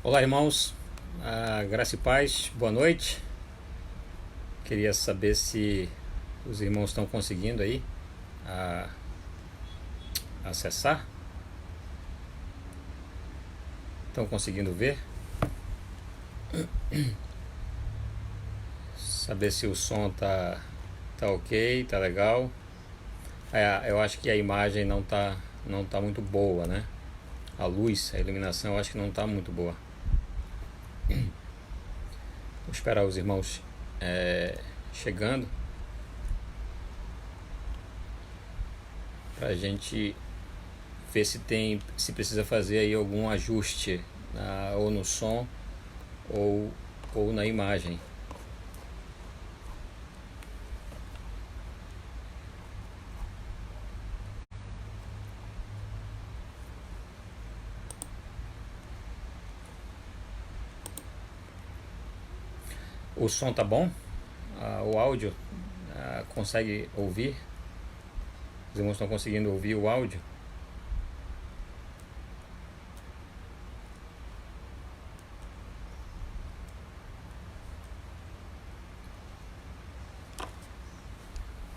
Olá, irmãos, graça e paz, boa noite. Queria saber se os irmãos estão conseguindo aí ah, acessar, estão conseguindo ver, saber se o som tá ok, tá legal. Eu acho que a imagem não tá muito boa, né? A luz, a iluminação, eu acho que não tá muito boa. Vou esperar os irmãos chegando pra gente ver se precisa fazer aí algum ajuste ou no som ou na imagem. O som tá bom? O áudio consegue ouvir? Os irmãos estão conseguindo ouvir o áudio?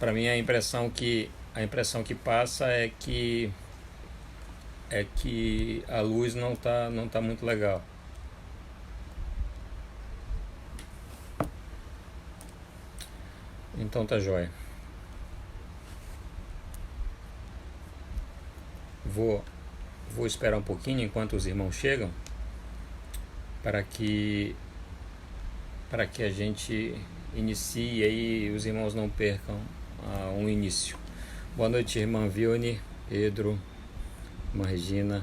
Para mim a impressão que passa é que a luz não tá muito legal. Então tá jóia. Vou esperar um pouquinho enquanto os irmãos chegam para que a gente inicie aí, os irmãos não percam um início. Boa noite, irmã Vione, Pedro, irmã Regina.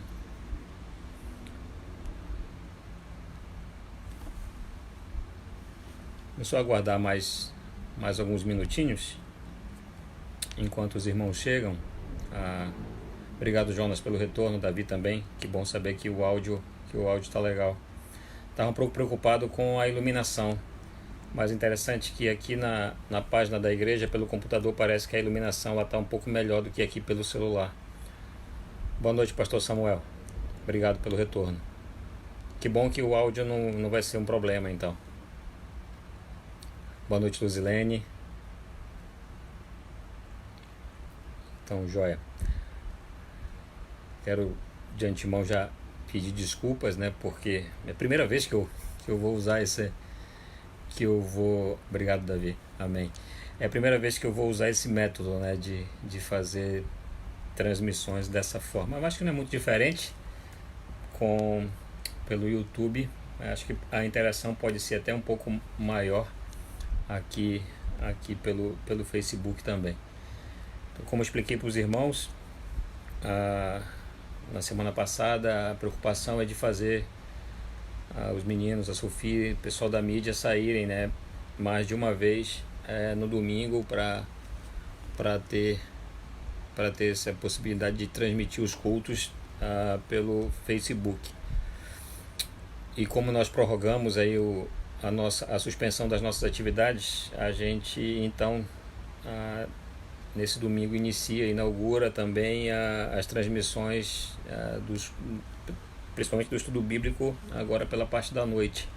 Vou só aguardar mais alguns minutinhos enquanto os irmãos chegam. Obrigado, Jonas, pelo retorno, Davi também. Que bom saber que o áudio está legal. Estava um pouco preocupado com a iluminação, mas interessante que aqui na página da igreja, pelo computador, parece que a iluminação está um pouco melhor do que aqui pelo celular. Boa noite, pastor Samuel. Obrigado pelo retorno. Que bom que o áudio não vai ser um problema, então. Boa noite, Luzilene. Então, joia. Quero de antemão já pedir desculpas, né? Porque é a primeira vez que eu vou usar Obrigado, Davi. Amém. É a primeira vez que eu vou usar esse método, né? De fazer transmissões dessa forma. Eu acho que não é muito diferente pelo YouTube. Eu acho que a interação pode ser até um pouco maior aqui pelo Facebook também. Então, como eu expliquei para os irmãos na semana passada, a preocupação é de fazer os meninos, a Sofia, o pessoal da mídia saírem, né, mais de uma vez no domingo para ter essa possibilidade de transmitir os cultos pelo Facebook. E como nós prorrogamos aí a suspensão das nossas atividades, a gente então nesse domingo inaugura também as transmissões principalmente do estudo bíblico, agora pela parte da noite.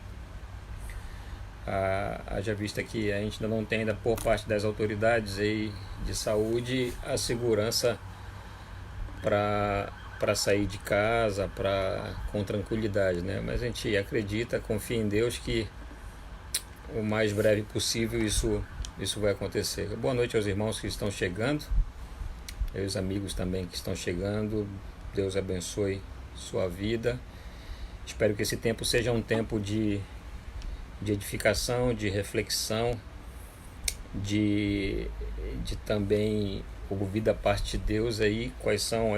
Haja vista que a gente ainda não tem por parte das autoridades aí de saúde a segurança para sair de casa com tranquilidade, né? Mas a gente acredita, confia em Deus que o mais breve possível isso vai acontecer. Boa noite aos irmãos que estão chegando, e aos amigos também que estão chegando. Deus abençoe sua vida. Espero que esse tempo seja um tempo de edificação, de reflexão, de também ouvir da parte de Deus aí quais são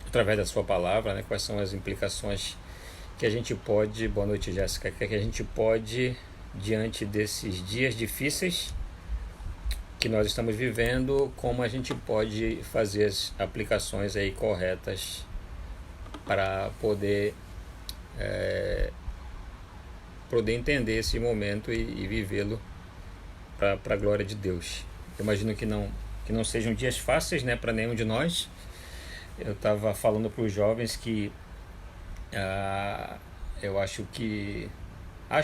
através da sua palavra, né, quais são as implicações que a gente pode, boa noite, Jéssica, que a gente pode, diante desses dias difíceis que nós estamos vivendo, como a gente pode fazer as aplicações aí corretas para poder entender esse momento e vivê-lo para a glória de Deus. Eu imagino que não sejam dias fáceis, né, para nenhum de nós. Eu estava falando para os jovens que Ah, eu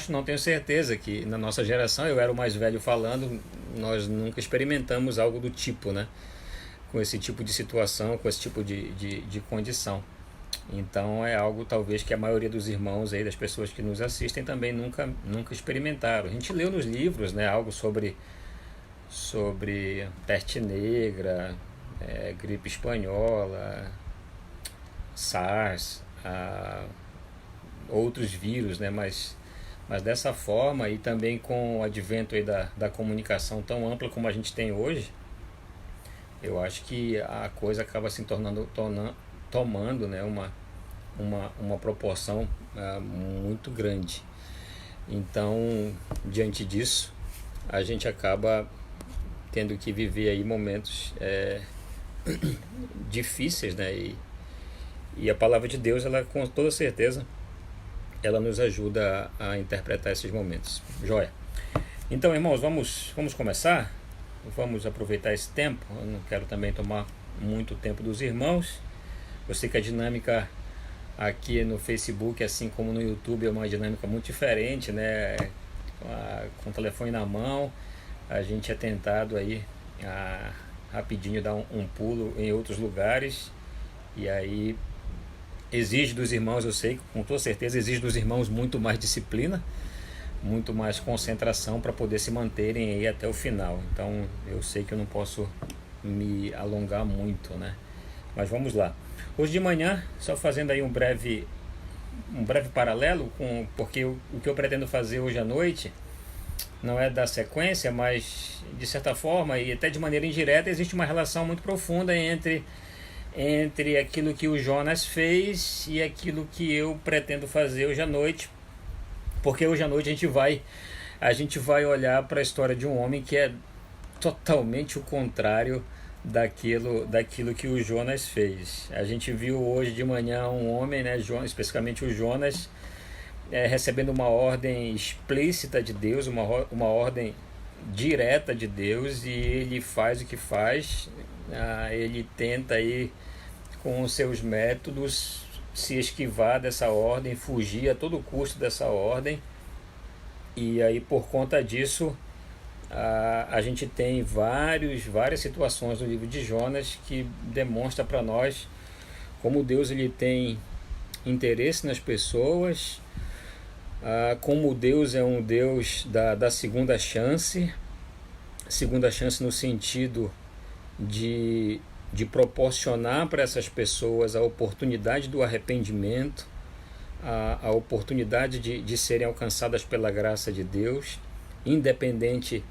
não tenho certeza que na nossa geração, eu era o mais velho falando, nós nunca experimentamos algo do tipo, né? Com esse tipo de situação, com esse tipo de condição. Então é algo talvez que a maioria dos irmãos aí, das pessoas que nos assistem, também nunca experimentaram. A gente leu nos livros, né, algo sobre peste negra, gripe espanhola, SARS, outros vírus, né, mas dessa forma, e também com o advento aí da comunicação tão ampla como a gente tem hoje, eu acho que a coisa acaba se tomando, né, uma proporção muito grande. Então, diante disso, a gente acaba tendo que viver aí momentos difíceis, né? E a palavra de Deus, ela com toda certeza, ela nos ajuda a interpretar esses momentos. Joia? Então, irmãos, vamos começar? Vamos aproveitar esse tempo. Eu não quero também tomar muito tempo dos irmãos. Eu sei que a dinâmica aqui no Facebook, assim como no YouTube, é uma dinâmica muito diferente, né? Com o telefone na mão, a gente é tentado aí a rapidinho dar um pulo em outros lugares, e aí exige dos irmãos, eu sei, com toda certeza exige dos irmãos muito mais disciplina, muito mais concentração para poder se manterem aí até o final. Então eu sei que eu não posso me alongar muito, né? Mas vamos lá. Hoje de manhã, só fazendo aí um breve paralelo, porque o que eu pretendo fazer hoje à noite não é dar sequência, mas de certa forma e até de maneira indireta existe uma relação muito profunda entre aquilo que o Jonas fez e aquilo que eu pretendo fazer hoje à noite, porque hoje à noite a gente vai olhar para a história de um homem que é totalmente o contrário daquilo que o Jonas fez. A gente viu hoje de manhã um homem, né, especificamente o Jonas, recebendo uma ordem explícita de Deus, uma ordem direta de Deus, e ele faz o que faz. Ele tenta aí com os seus métodos se esquivar dessa ordem, fugir a todo custo dessa ordem, e aí por conta disso a gente tem várias situações no livro de Jonas que demonstra para nós como Deus ele tem interesse nas pessoas, como Deus é um Deus da segunda chance no sentido de proporcionar para essas pessoas a oportunidade do arrependimento, a oportunidade de serem alcançadas pela graça de Deus, independente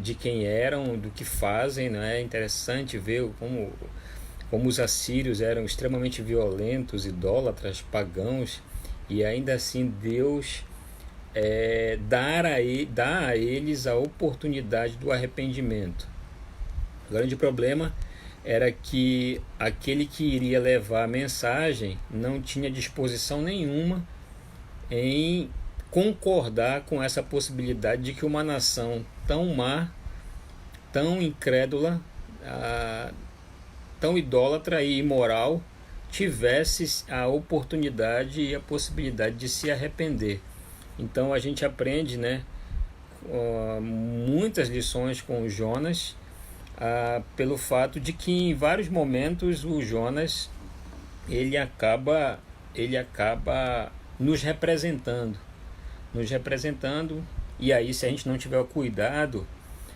de quem eram, do que fazem, né? É interessante ver como os assírios eram extremamente violentos, idólatras, pagãos, e ainda assim Deus dá a eles a oportunidade do arrependimento. O grande problema era que aquele que iria levar a mensagem não tinha disposição nenhuma em concordar com essa possibilidade de que uma nação tão má, tão incrédula, tão idólatra e imoral tivesse a oportunidade e a possibilidade de se arrepender. Então a gente aprende, né, muitas lições com o Jonas, pelo fato de que em vários momentos o Jonas ele acaba nos representando, e aí se a gente não tiver o cuidado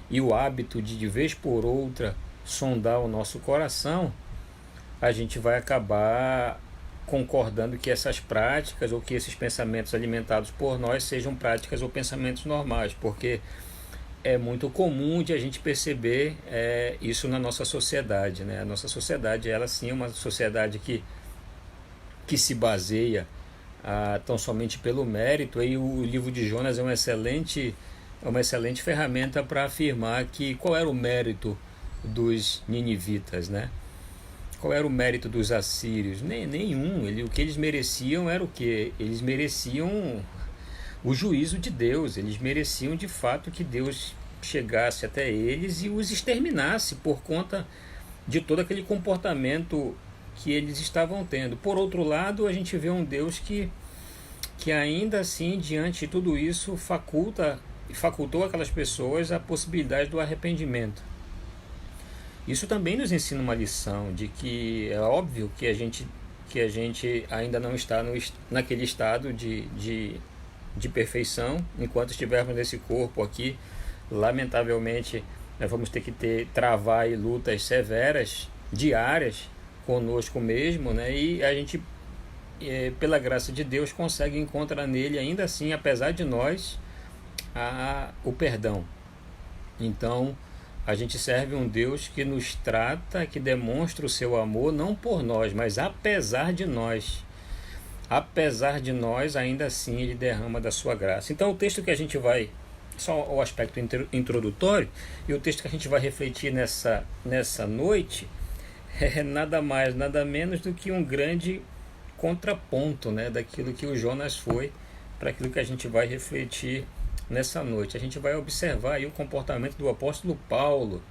e o hábito de vez por outra sondar o nosso coração, a gente vai acabar concordando que essas práticas ou que esses pensamentos alimentados por nós sejam práticas ou pensamentos normais, porque é muito comum de a gente perceber isso na nossa sociedade, né? A nossa sociedade, ela sim é uma sociedade que se baseia tão somente pelo mérito, e o livro de Jonas é uma excelente ferramenta para afirmar que qual era o mérito dos ninivitas, né? Qual era o mérito dos assírios? Nenhum. O que eles mereciam era o quê? Eles mereciam o juízo de Deus. Eles mereciam de fato que Deus chegasse até eles e os exterminasse por conta de todo aquele comportamento que eles estavam tendo. Por outro lado, a gente vê um Deus que ainda assim, diante de tudo isso, facultou aquelas pessoas a possibilidade do arrependimento. Isso também nos ensina uma lição de que é óbvio que a gente ainda não está naquele estado de perfeição. Enquanto estivermos nesse corpo aqui, lamentavelmente nós vamos ter que travar aí lutas severas, diárias, conosco mesmo, né? E a gente, pela graça de Deus, consegue encontrar nele, ainda assim, apesar de nós, o perdão. Então, a gente serve um Deus que nos trata, que demonstra o seu amor, não por nós, mas apesar de nós. Apesar de nós, ainda assim, ele derrama da sua graça. Então, o texto que a gente vai, só o aspecto introdutório, e o texto que a gente vai refletir nessa noite, é nada mais, nada menos do que um grande contraponto, né, daquilo que o Jonas foi para aquilo que a gente vai refletir nessa noite. A gente vai observar aí o comportamento do apóstolo Paulo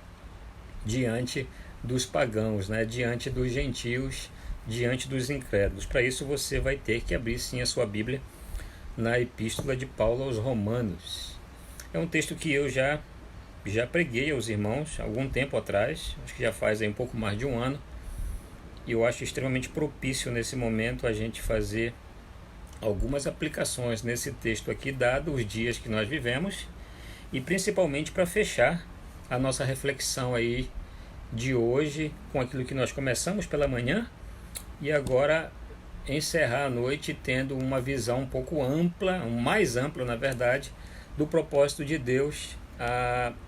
diante dos pagãos, né, diante dos gentios, diante dos incrédulos. Para isso você vai ter que abrir sim a sua Bíblia na Epístola de Paulo aos Romanos. É um texto que eu já preguei aos irmãos algum tempo atrás, acho que já faz aí um pouco mais de um ano, e eu acho extremamente propício nesse momento a gente fazer algumas aplicações nesse texto aqui, dado os dias que nós vivemos, e principalmente para fechar a nossa reflexão aí de hoje com aquilo que nós começamos pela manhã, e agora encerrar a noite tendo uma visão um pouco ampla, mais ampla na verdade, do propósito de Deus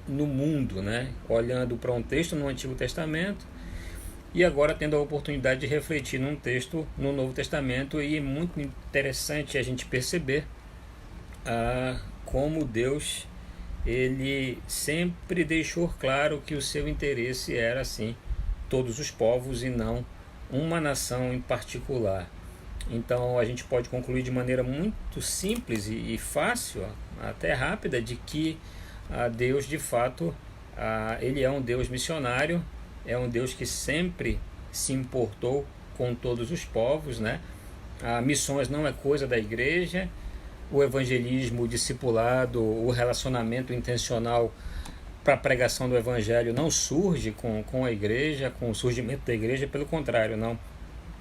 no mundo, né? Olhando para um texto no Antigo Testamento e agora tendo a oportunidade de refletir num texto no Novo Testamento. E é muito interessante a gente perceber como Deus, ele sempre deixou claro que o seu interesse era assim todos os povos e não uma nação em particular. Então a gente pode concluir de maneira muito simples e fácil, até rápida, de que Deus de fato ele é um Deus missionário, é um Deus que sempre se importou com todos os povos, né? Missões não é coisa da igreja, o evangelismo, o discipulado, o relacionamento intencional para a pregação do evangelho não surge com a igreja, com o surgimento da igreja, pelo contrário, não.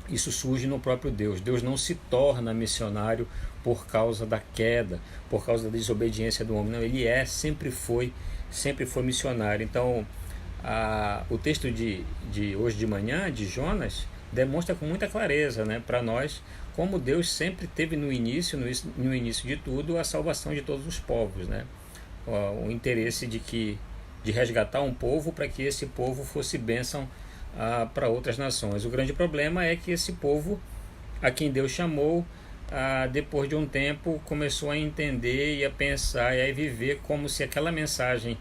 Isso surge no próprio Deus. Deus não se torna missionário por causa da queda, por causa da desobediência do homem. Não, ele sempre foi missionário. Então, o texto de hoje de manhã, de Jonas, demonstra com muita clareza, né, para nós como Deus sempre teve no início de tudo a salvação de todos os povos, né? O interesse de resgatar um povo para que esse povo fosse bênção para outras nações. O grande problema é que esse povo, a quem Deus chamou, depois de um tempo começou a entender e a pensar e a viver como se aquela mensagem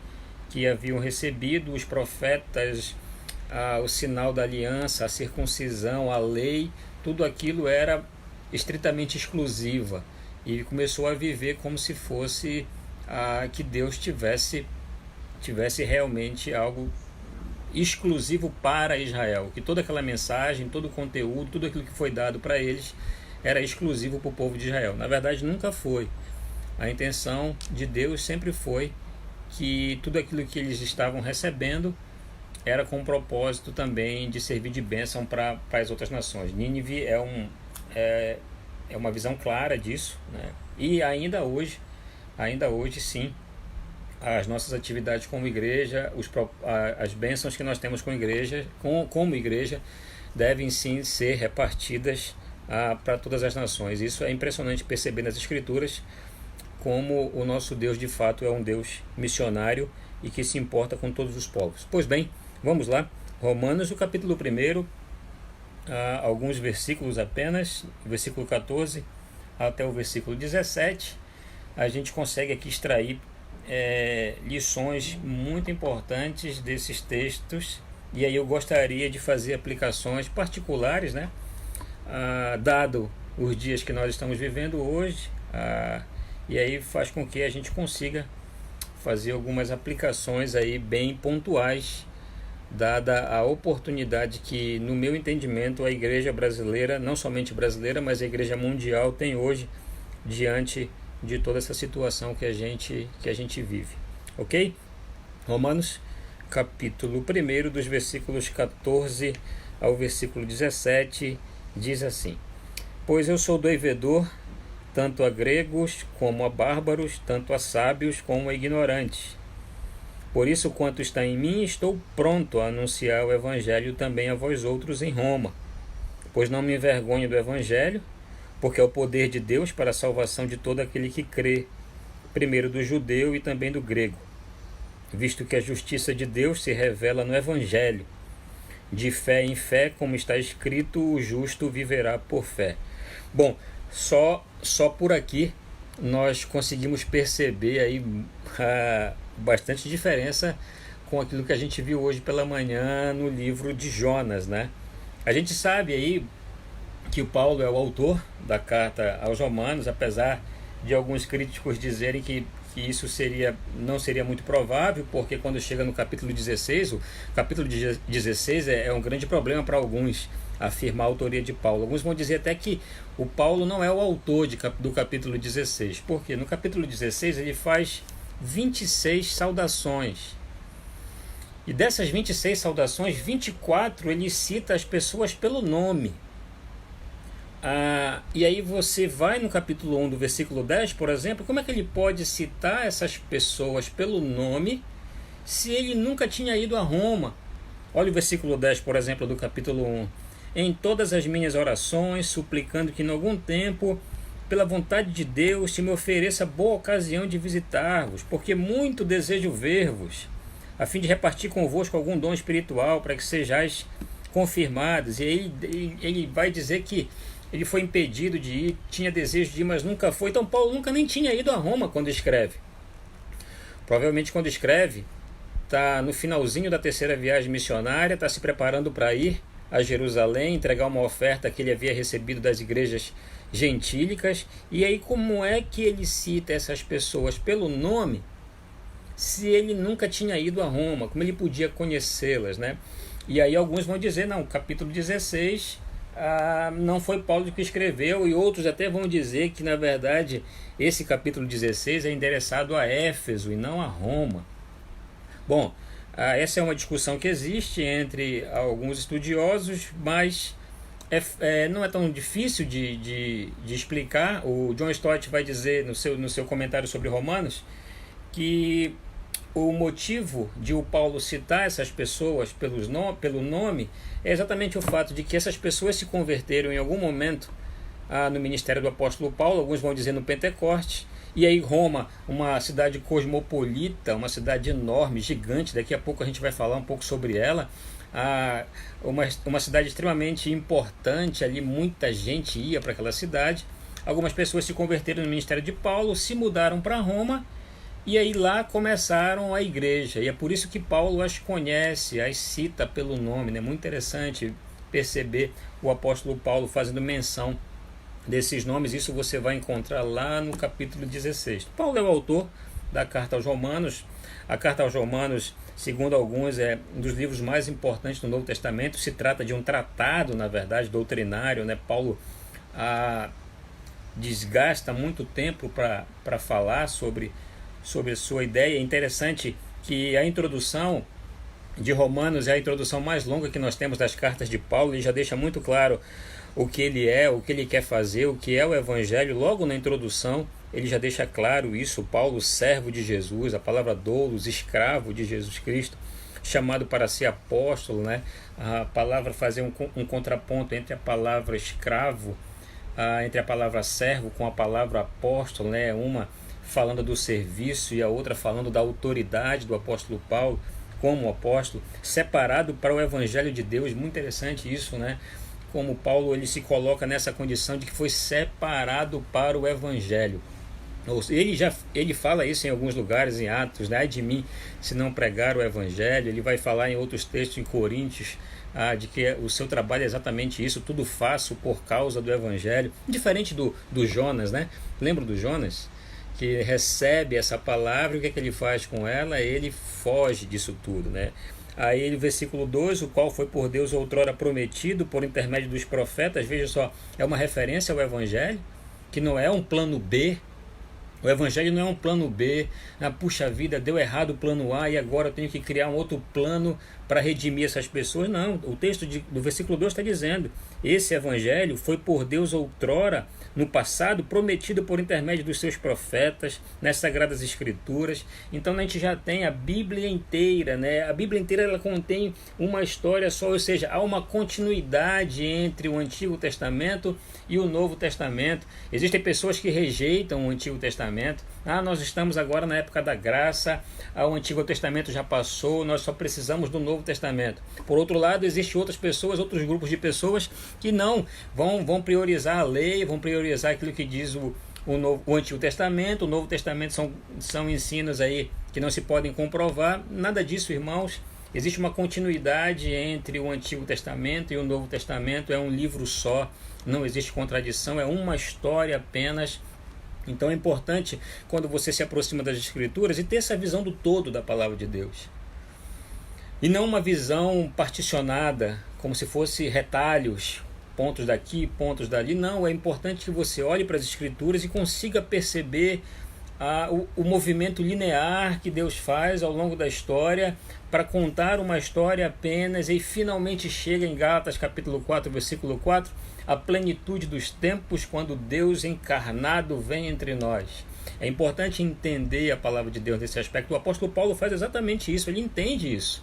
que haviam recebido, os profetas, o sinal da aliança, a circuncisão, a lei, tudo aquilo era estritamente exclusiva, e começou a viver como se fosse que Deus tivesse realmente algo exclusivo para Israel, que toda aquela mensagem, todo o conteúdo, tudo aquilo que foi dado para eles era exclusivo para o povo de Israel. Na verdade nunca foi. A intenção de Deus sempre foi que tudo aquilo que eles estavam recebendo era com o propósito também de servir de bênção para as outras nações. Nínive é uma visão clara disso, né? E ainda hoje sim, as nossas atividades como igreja, as bênçãos que nós temos como igreja, devem sim ser repartidas para todas as nações. Isso é impressionante perceber nas Escrituras, como o nosso Deus de fato é um Deus missionário e que se importa com todos os povos. Pois bem, vamos lá. Romanos, o capítulo 1, alguns versículos apenas, versículo 14 até o versículo 17, a gente consegue aqui extrair lições muito importantes desses textos, e aí eu gostaria de fazer aplicações particulares, né? Dado os dias que nós estamos vivendo hoje, e aí faz com que a gente consiga fazer algumas aplicações aí bem pontuais dada a oportunidade que, no meu entendimento, a igreja brasileira, não somente brasileira, mas a igreja mundial tem hoje diante de toda essa situação que a gente vive. Ok? Romanos, capítulo 1, dos versículos 14 ao versículo 17, diz assim: Pois eu sou devedor tanto a gregos como a bárbaros, tanto a sábios como a ignorantes. Por isso, quanto está em mim, estou pronto a anunciar o Evangelho também a vós outros em Roma. Pois não me envergonho do Evangelho, porque é o poder de Deus para a salvação de todo aquele que crê, primeiro do judeu e também do grego, visto que a justiça de Deus se revela no Evangelho. De fé em fé, como está escrito, o justo viverá por fé. Bom, só por aqui nós conseguimos perceber aí bastante diferença com aquilo que a gente viu hoje pela manhã no livro de Jonas, né? A gente sabe aí que o Paulo é o autor da carta aos Romanos, apesar de alguns críticos dizerem que isso não seria muito provável, porque quando chega no capítulo 16, o capítulo 16 é um grande problema para alguns afirmar a autoria de Paulo. Alguns vão dizer até que o Paulo não é o autor do capítulo 16, porque no capítulo 16 ele faz 26 saudações. E dessas 26 saudações, 24 ele cita as pessoas pelo nome. E aí você vai no capítulo 1 do versículo 10, por exemplo, como é que ele pode citar essas pessoas pelo nome se ele nunca tinha ido a Roma? Olha o versículo 10, por exemplo, do capítulo 1. Em todas as minhas orações, suplicando que em algum tempo, pela vontade de Deus, se me ofereça boa ocasião de visitar-vos, porque muito desejo ver-vos, a fim de repartir convosco algum dom espiritual, para que sejais confirmados. E aí ele vai dizer que ele foi impedido de ir, tinha desejo de ir, mas nunca foi. Então Paulo nunca nem tinha ido a Roma quando escreve. Provavelmente quando escreve, está no finalzinho da terceira viagem missionária, está se preparando para ir a Jerusalém, entregar uma oferta que ele havia recebido das igrejas gentílicas. E aí como é que ele cita essas pessoas pelo nome, se ele nunca tinha ido a Roma? Como ele podia conhecê-las, né? E aí alguns vão dizer, não, capítulo 16... não foi Paulo que escreveu, e outros até vão dizer que na verdade esse capítulo 16 é endereçado a Éfeso e não a Roma. Bom, essa é uma discussão que existe entre alguns estudiosos, mas não é tão difícil de explicar. O John Stott vai dizer no seu comentário sobre Romanos que o motivo de o Paulo citar essas pessoas pelo nome é exatamente o fato de que essas pessoas se converteram em algum momento no ministério do apóstolo Paulo. Alguns vão dizer no Pentecostes. E aí Roma, uma cidade cosmopolita, uma cidade enorme, gigante, daqui a pouco a gente vai falar um pouco sobre ela, uma cidade extremamente importante, ali muita gente ia para aquela cidade. Algumas pessoas se converteram no ministério de Paulo, se mudaram para Roma, e aí lá começaram a igreja, e é por isso que Paulo as conhece, as cita pelo nome, né? Muito interessante perceber o apóstolo Paulo fazendo menção desses nomes. Isso você vai encontrar lá no capítulo 16. Paulo é o autor da carta aos Romanos. A carta aos Romanos, segundo alguns, é um dos livros mais importantes do Novo Testamento. Se trata de um tratado, na verdade, doutrinário, né? Paulo desgasta muito tempo para falar sobre a sua ideia. É interessante que a introdução de Romanos é a introdução mais longa que nós temos das cartas de Paulo. Ele já deixa muito claro o que ele é, o que ele quer fazer, o que é o Evangelho. Logo na introdução ele já deixa claro isso. Paulo, servo de Jesus, a palavra doulos, escravo de Jesus Cristo, chamado para ser apóstolo, né? A palavra fazer um contraponto entre a palavra escravo, entre a palavra servo com a palavra apóstolo, né? Uma falando do serviço e a outra falando da autoridade do apóstolo Paulo como apóstolo, separado para o Evangelho de Deus. Muito interessante isso, né? Como Paulo ele se coloca nessa condição de que foi separado para o Evangelho. Ele fala isso em alguns lugares, em Atos, né? Ai de mim se não pregar o Evangelho. Ele vai falar em outros textos, em Coríntios, de que o seu trabalho é exatamente isso, tudo faço por causa do Evangelho. Diferente do Jonas, né? Lembra do Jonas? Que recebe essa palavra, e o que é que ele faz com ela? Ele foge disso tudo, né? Aí o versículo 2, o qual foi por Deus outrora prometido por intermédio dos profetas. Veja só, é uma referência ao Evangelho, que não é um plano B. O Evangelho não é um plano B. Puxa vida, deu errado o plano A e agora eu tenho que criar um outro plano para redimir essas pessoas. Não, o texto do versículo 2 está dizendo: esse Evangelho foi por Deus outrora, no passado, prometido por intermédio dos seus profetas, nas Sagradas Escrituras. Então a gente já tem a Bíblia inteira, né? A Bíblia inteira ela contém uma história só, ou seja, há uma continuidade entre o Antigo Testamento e o Novo Testamento. Existem pessoas que rejeitam o Antigo Testamento. Nós estamos agora na época da graça, o Antigo Testamento já passou, nós só precisamos do Novo Testamento. Por outro lado, existem outras pessoas, outros grupos de pessoas que não vão priorizar a lei, vão priorizar aquilo que diz o Antigo Testamento. O Novo Testamento são ensinos aí que não se podem comprovar. Nada disso, irmãos. Existe uma continuidade entre o Antigo Testamento e o Novo Testamento. É um livro só, não existe contradição, é uma história apenas. Então é importante, quando você se aproxima das Escrituras, e ter essa visão do todo da Palavra de Deus. E não uma visão particionada, como se fosse retalhos, pontos daqui, pontos dali. Não, é importante que você olhe para as Escrituras e consiga perceber o movimento linear que Deus faz ao longo da história para contar uma história apenas, e finalmente chega em Gálatas capítulo 4, versículo 4, a plenitude dos tempos, quando Deus encarnado vem entre nós. É importante entender a palavra de Deus nesse aspecto. O apóstolo Paulo faz exatamente isso, ele entende isso,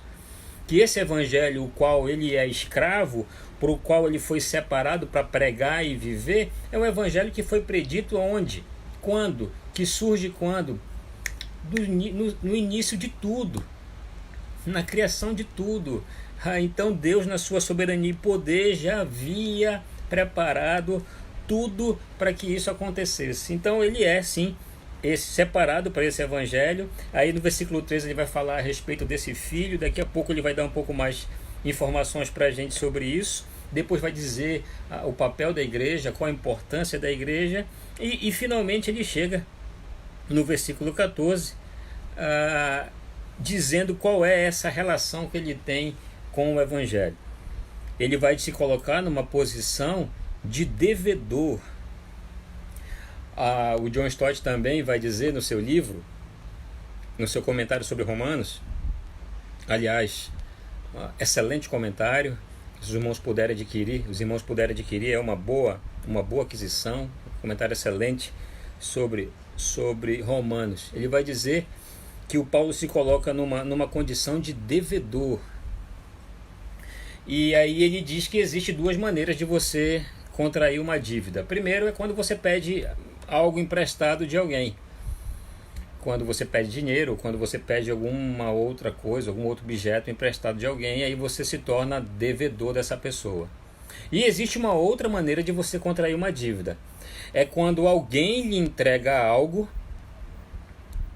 que esse evangelho, o qual ele é escravo, por o qual ele foi separado para pregar e viver, é um evangelho que foi predito onde? Quando? Que surge quando? No início de tudo, na criação de tudo. Então Deus, na sua soberania e poder, já havia preparado tudo para que isso acontecesse. Então ele é sim separado para esse evangelho. Aí no versículo 13 ele vai falar a respeito desse filho. Daqui a pouco ele vai dar um pouco mais informações para a gente sobre isso. Depois vai dizer o papel da igreja, qual a importância da igreja. E finalmente ele chega no versículo 14, dizendo qual é essa relação que ele tem com o evangelho. Ele vai se colocar numa posição de devedor. O John Stott também vai dizer no seu livro, no seu comentário sobre Romanos, aliás, excelente comentário, se os irmãos puderem adquirir, é uma boa aquisição, um comentário excelente sobre Romanos. Ele vai dizer que o Paulo se coloca numa condição de devedor. E aí ele diz que existe duas maneiras de você contrair uma dívida. Primeiro é quando você pede algo emprestado de alguém. Quando você pede dinheiro, ou quando você pede alguma outra coisa, algum outro objeto emprestado de alguém, aí você se torna devedor dessa pessoa. E existe uma outra maneira de você contrair uma dívida. É quando alguém lhe entrega algo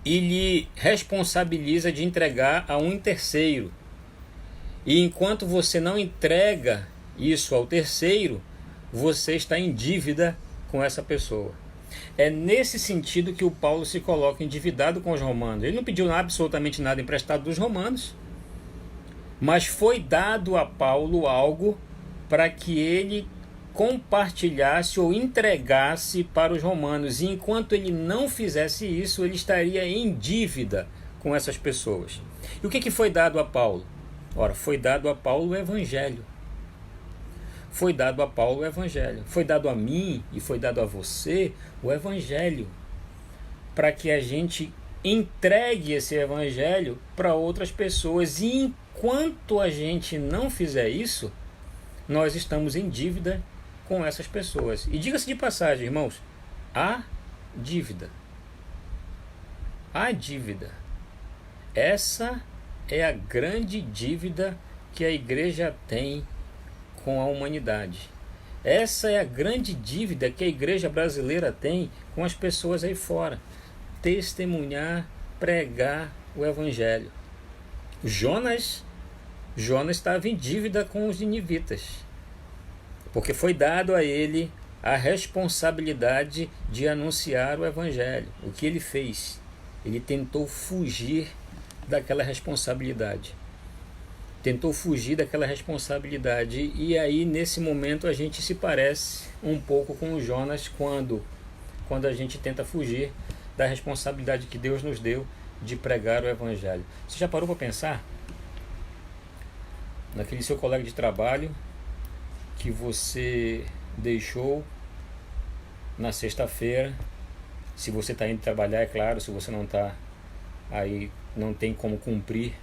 e lhe responsabiliza de entregar a um terceiro. E enquanto você não entrega isso ao terceiro, você está em dívida com essa pessoa. É nesse sentido que o Paulo se coloca endividado com os romanos. Ele não pediu absolutamente nada emprestado dos romanos, mas foi dado a Paulo algo para que ele compartilhasse ou entregasse para os romanos. E enquanto ele não fizesse isso, ele estaria em dívida com essas pessoas. E o que foi dado a Paulo? Ora, foi dado a Paulo o Evangelho. Foi dado a Paulo o Evangelho. Foi dado a mim e foi dado a você o Evangelho, para que a gente entregue esse Evangelho para outras pessoas. E enquanto a gente não fizer isso, nós estamos em dívida com essas pessoas. E diga-se de passagem, irmãos, há dívida. Há dívida. Essa é a grande dívida que a igreja tem com a humanidade. Essa é a grande dívida que a igreja brasileira tem com as pessoas aí fora. Testemunhar, pregar o evangelho. Jonas estava em dívida com os ninivitas, porque foi dado a ele a responsabilidade de anunciar o evangelho. O que ele fez? Ele tentou fugir daquela responsabilidade. tentou fugir daquela responsabilidade. E aí, nesse momento, a gente se parece um pouco com o Jonas quando a gente tenta fugir da responsabilidade que Deus nos deu de pregar o Evangelho. Você já parou para pensar naquele seu colega de trabalho que você deixou na sexta-feira? Se você está indo trabalhar, é claro. Se você não está, aí não tem como cumprir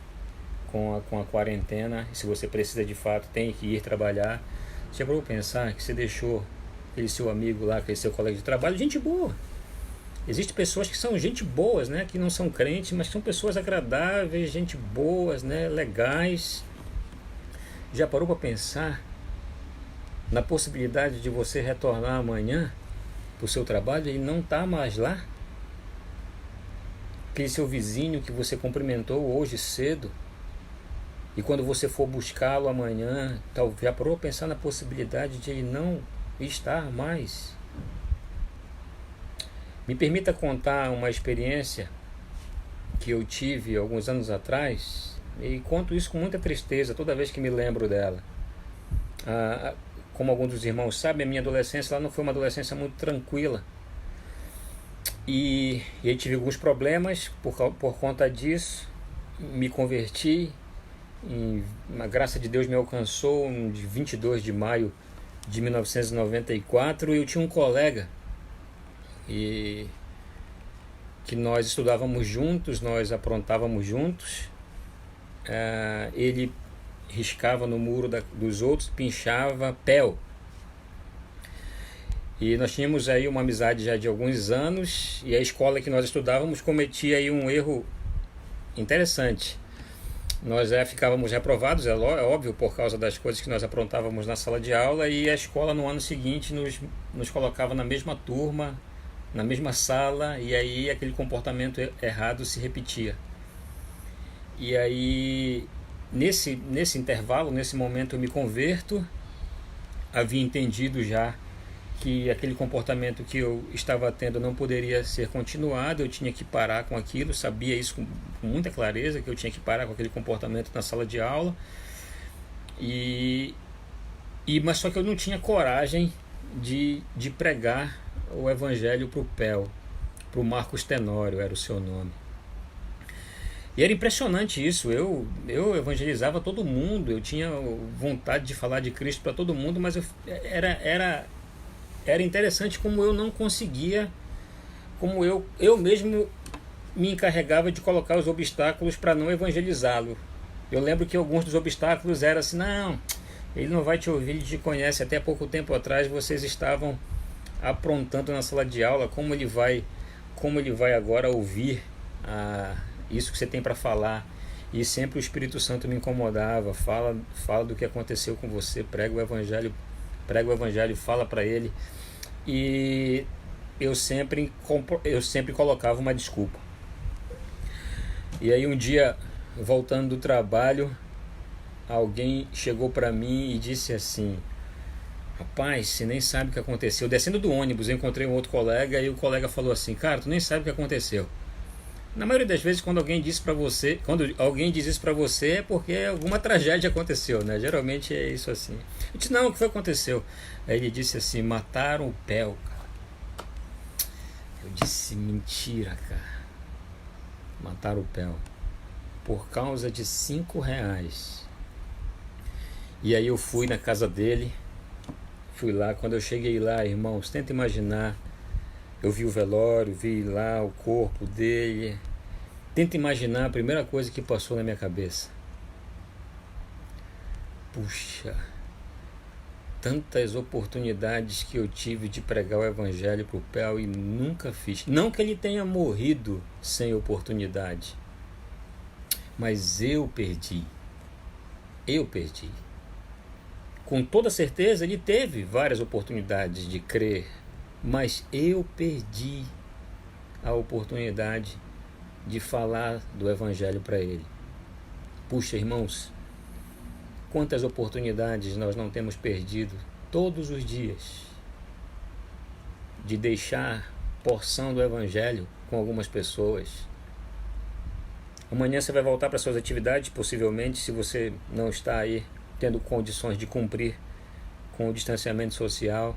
com a quarentena. E se você precisa de fato, tem que ir trabalhar. Você já parou para pensar que você deixou aquele seu amigo lá, aquele seu colega de trabalho, gente boa? Existem pessoas que são gente boas, né? Que não são crentes, mas são pessoas agradáveis, gente boas, né? Legais. Já parou para pensar na possibilidade de você retornar amanhã para o seu trabalho e não tá mais lá? Aquele seu vizinho que você cumprimentou hoje cedo, e quando você for buscá-lo amanhã, já parou para pensar na possibilidade de ele não estar mais? Me permita contar uma experiência que eu tive alguns anos atrás, e conto isso com muita tristeza toda vez que me lembro dela. Como alguns dos irmãos sabem, a minha adolescência não foi uma adolescência muito tranquila. E eu tive alguns problemas por conta disso. Me converti, a graça de Deus me alcançou no dia 22 de maio de 1994. E eu tinha um colega que nós estudávamos juntos, nós aprontávamos juntos. Ele riscava no muro dos outros, pinchava pel. E nós tínhamos aí uma amizade já de alguns anos, e a escola que nós estudávamos cometia aí um erro interessante. Nós ficávamos reprovados, é óbvio, por causa das coisas que nós aprontávamos na sala de aula, e a escola no ano seguinte nos colocava na mesma turma, na mesma sala, e aí aquele comportamento errado se repetia. E aí, nesse intervalo, nesse momento, eu me converto. Havia entendido já que aquele comportamento que eu estava tendo não poderia ser continuado, eu tinha que parar com aquilo, sabia isso com muita clareza, que eu tinha que parar com aquele comportamento na sala de aula. Mas só que eu não tinha coragem de pregar o Evangelho para o Pel, para o Marcos Tenório, era o seu nome. E era impressionante isso. Eu evangelizava todo mundo, eu tinha vontade de falar de Cristo para todo mundo, mas era interessante como eu não conseguia, como eu mesmo me encarregava de colocar os obstáculos para não evangelizá-lo. Eu lembro que alguns dos obstáculos eram assim: não, ele não vai te ouvir, ele te conhece, até pouco tempo atrás vocês estavam aprontando na sala de aula, como ele vai agora ouvir isso que você tem para falar? E sempre o Espírito Santo me incomodava: fala do que aconteceu com você, prega o Evangelho, fala para ele. E eu sempre colocava uma desculpa. E aí um dia, voltando do trabalho, alguém chegou para mim e disse assim: rapaz, você nem sabe o que aconteceu. Descendo do ônibus, eu encontrei um outro colega, e o colega falou assim: cara, tu nem sabe o que aconteceu. Na maioria das vezes, quando alguém diz isso para você, é porque alguma tragédia aconteceu, né? Geralmente é isso assim. Eu disse: não, o que foi que aconteceu? Aí ele disse assim: mataram o Pel, cara. Eu disse: mentira, cara. Mataram o Pel por causa de R$5. E aí eu fui na casa dele, fui lá. Quando eu cheguei lá, irmãos, tenta imaginar. Eu vi o velório, vi lá o corpo dele. Tenta imaginar a primeira coisa que passou na minha cabeça. Puxa, tantas oportunidades que eu tive de pregar o Evangelho para o Pel e nunca fiz. Não que ele tenha morrido sem oportunidade, mas eu perdi. Com toda certeza ele teve várias oportunidades de crer, mas eu perdi a oportunidade de falar do Evangelho para ele. Puxa, irmãos, quantas oportunidades nós não temos perdido todos os dias de deixar porção do Evangelho com algumas pessoas. Amanhã você vai voltar para suas atividades, possivelmente, se você não está aí tendo condições de cumprir com o distanciamento social.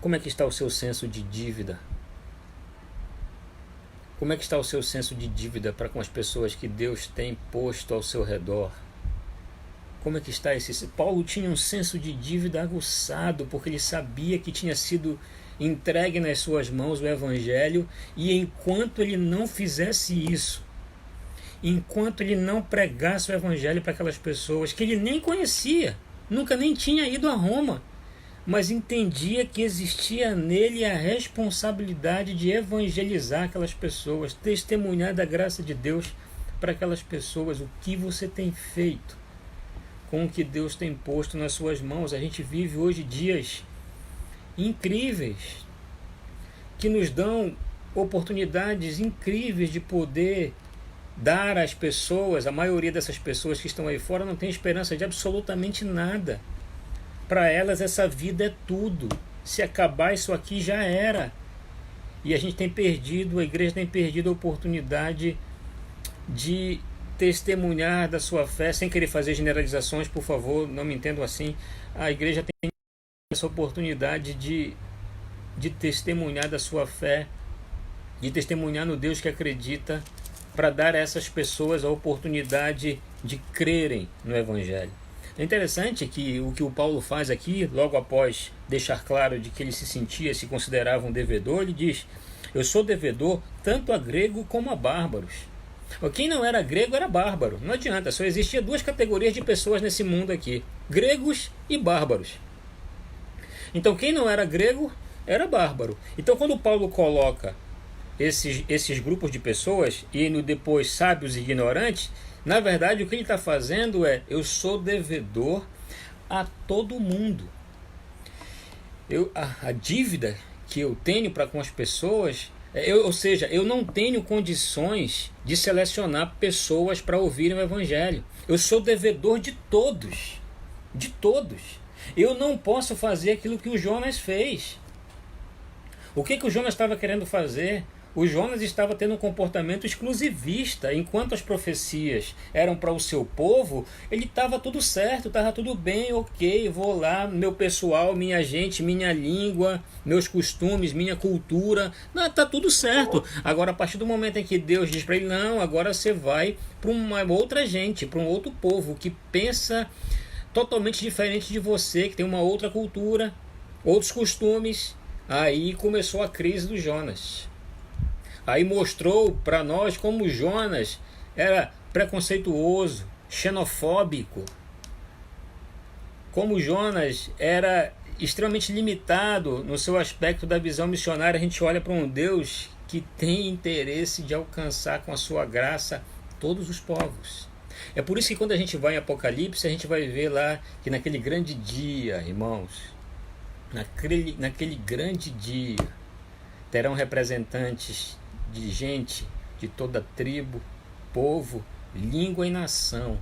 Como é que está o seu senso de dívida? Como é que está o seu senso de dívida para com as pessoas que Deus tem posto ao seu redor? Como é que está esse... Paulo tinha um senso de dívida aguçado, porque ele sabia que tinha sido entregue nas suas mãos o Evangelho, e enquanto ele não fizesse isso, enquanto ele não pregasse o Evangelho para aquelas pessoas que ele nem conhecia, nunca nem tinha ido a Roma, mas entendia que existia nele a responsabilidade de evangelizar aquelas pessoas, testemunhar da graça de Deus para aquelas pessoas. O que você tem feito com o que Deus tem posto nas suas mãos? A gente vive hoje dias incríveis, que nos dão oportunidades incríveis de poder dar às pessoas. A maioria dessas pessoas que estão aí fora não tem esperança de absolutamente nada. Para elas essa vida é tudo. Se acabar isso aqui já era. E a gente tem perdido, a igreja tem perdido a oportunidade de testemunhar da sua fé, sem querer fazer generalizações, por favor, não me entendam assim. A igreja tem essa oportunidade de testemunhar da sua fé, de testemunhar no Deus que acredita, para dar a essas pessoas a oportunidade de crerem no Evangelho. É interessante que o Paulo faz aqui, logo após deixar claro de que ele se considerava um devedor, ele diz: eu sou devedor tanto a grego como a bárbaros. Quem não era grego era bárbaro. Não adianta, só existia duas categorias de pessoas nesse mundo aqui: gregos e bárbaros. Então quem não era grego era bárbaro. Então quando Paulo coloca esses grupos de pessoas e depois sábios e ignorantes, na verdade o que ele está fazendo é: eu sou devedor a todo mundo. A dívida que eu tenho para com as pessoas, ou seja, eu não tenho condições de selecionar pessoas para ouvirem o Evangelho. Eu sou devedor de todos. De todos. Eu não posso fazer aquilo que o Jonas fez. O que o Jonas estava querendo fazer? O Jonas estava tendo um comportamento exclusivista. Enquanto as profecias eram para o seu povo, ele estava tudo certo, estava tudo bem, ok, vou lá, meu pessoal, minha gente, minha língua, meus costumes, minha cultura, está tudo certo. Agora, a partir do momento em que Deus diz para ele: não, agora você vai para uma outra gente, para um outro povo que pensa totalmente diferente de você, que tem uma outra cultura, outros costumes. Aí começou a crise do Jonas. Aí mostrou para nós como Jonas era preconceituoso, xenofóbico, como Jonas era extremamente limitado no seu aspecto da visão missionária. A gente olha para um Deus que tem interesse de alcançar com a sua graça todos os povos. É por isso que quando a gente vai em Apocalipse, a gente vai ver lá que naquele grande dia, irmãos, naquele grande dia, terão representantes de gente de toda tribo, povo, língua e nação,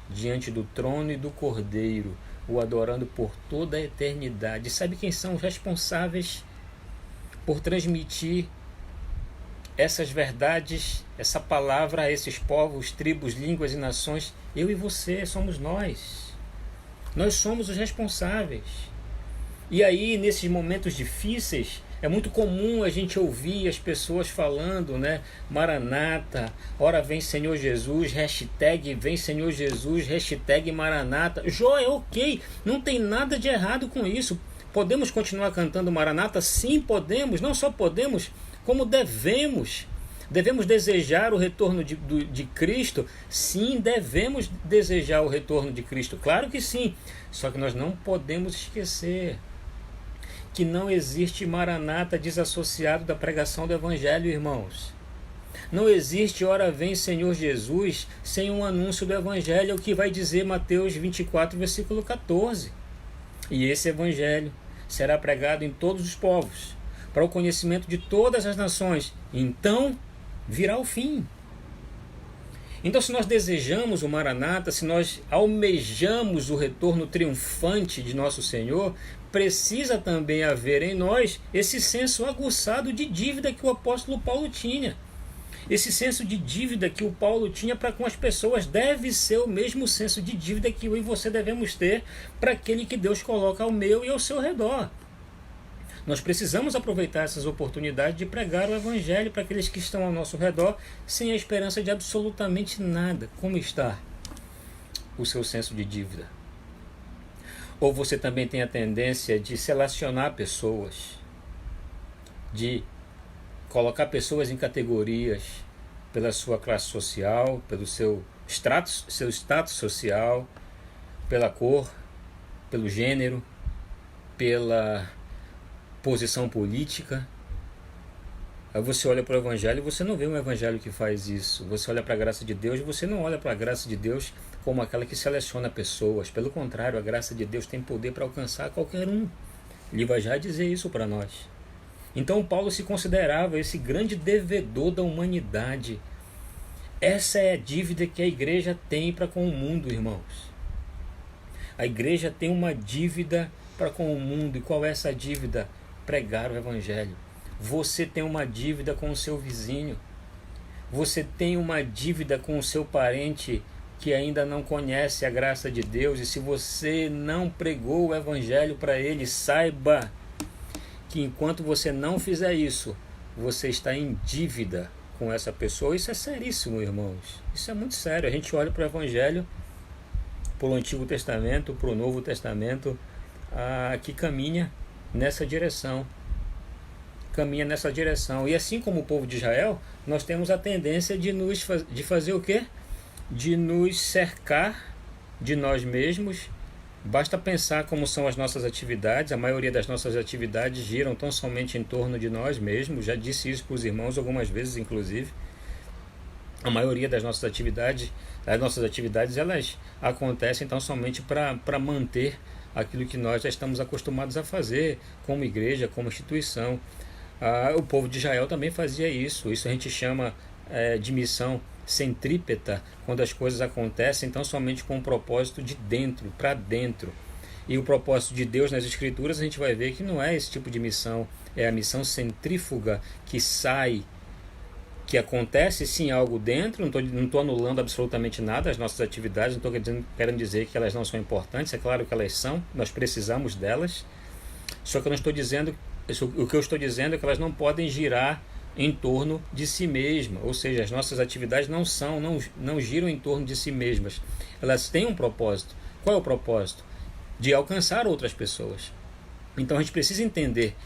diante do trono e do Cordeiro, o adorando por toda a eternidade. Sabe quem são os responsáveis por transmitir essas verdades, essa palavra a esses povos, tribos, línguas e nações? Eu e você, somos nós. Nós somos os responsáveis. E aí, nesses momentos difíceis, é muito comum a gente ouvir as pessoas falando, né? Maranata, ora vem Senhor Jesus, hashtag vem Senhor Jesus, hashtag Maranata. É ok, não tem nada de errado com isso. Podemos continuar cantando Maranata? Sim, podemos. Não só podemos, como devemos. Devemos desejar o retorno de Cristo? Sim, devemos desejar o retorno de Cristo. Claro que sim. Só que nós não podemos esquecer que não existe Maranata desassociado da pregação do Evangelho, irmãos. Não existe ora vem Senhor Jesus sem um anúncio do Evangelho, é o que vai dizer Mateus 24, versículo 14. E esse Evangelho será pregado em todos os povos, para o conhecimento de todas as nações. Então virá o fim. Então, se nós desejamos o Maranata, se nós almejamos o retorno triunfante de nosso Senhor, precisa também haver em nós esse senso aguçado de dívida que o apóstolo Paulo tinha. Esse senso de dívida que o Paulo tinha para com as pessoas deve ser o mesmo senso de dívida que eu e você devemos ter para aquele que Deus coloca ao meu e ao seu redor. Nós precisamos aproveitar essas oportunidades de pregar o Evangelho para aqueles que estão ao nosso redor sem a esperança de absolutamente nada. Como está o seu senso de dívida? Ou você também tem a tendência de selecionar pessoas, de colocar pessoas em categorias pela sua classe social, pelo seu status social, pela cor, pelo gênero, pela posição política? Aí você olha para o Evangelho e você não vê um Evangelho que faz isso. Você olha para a graça de Deus e você não olha para a graça de Deus como aquela que seleciona pessoas. Pelo contrário, a graça de Deus tem poder para alcançar qualquer um. Ele vai já dizer isso para nós. Então Paulo se considerava esse grande devedor da humanidade. Essa é a dívida que a igreja tem para com o mundo, irmãos. A igreja tem uma dívida para com o mundo. E qual é essa dívida? Pregar o Evangelho. Você tem uma dívida com o seu vizinho. Você tem uma dívida com o seu parente que ainda não conhece a graça de Deus. E se você não pregou o Evangelho para ele, saiba que enquanto você não fizer isso, você está em dívida com essa pessoa. Isso é seríssimo, irmãos. Isso é muito sério. A gente olha para o Evangelho, para o Antigo Testamento, para o Novo Testamento, que caminha nessa direção. Caminha nessa direção. E assim como o povo de Israel, nós temos a tendência de fazer o quê? De nos cercar de nós mesmos. Basta pensar como são as nossas atividades. A maioria das nossas atividades giram tão somente em torno de nós mesmos. Já disse isso para os irmãos algumas vezes, inclusive. A maioria das nossas atividades, elas acontecem tão somente para manter aquilo que nós já estamos acostumados a fazer como igreja, como instituição. O povo de Israel também fazia isso. Isso a gente chama de missão centrípeta, quando as coisas acontecem tão somente com um propósito de dentro, para dentro. E o propósito de Deus nas Escrituras, a gente vai ver que não é esse tipo de missão, é a missão centrífuga que sai, que acontece sim algo dentro. Não estou anulando absolutamente nada as nossas atividades, não estou querendo dizer que elas não são importantes, é claro que elas são, nós precisamos delas, só que eu não estou dizendo, o que eu estou dizendo é que elas não podem girar em torno de si mesma, ou seja, as nossas atividades não giram em torno de si mesmas, elas têm um propósito. Qual é o propósito? De alcançar outras pessoas. Então a gente precisa entender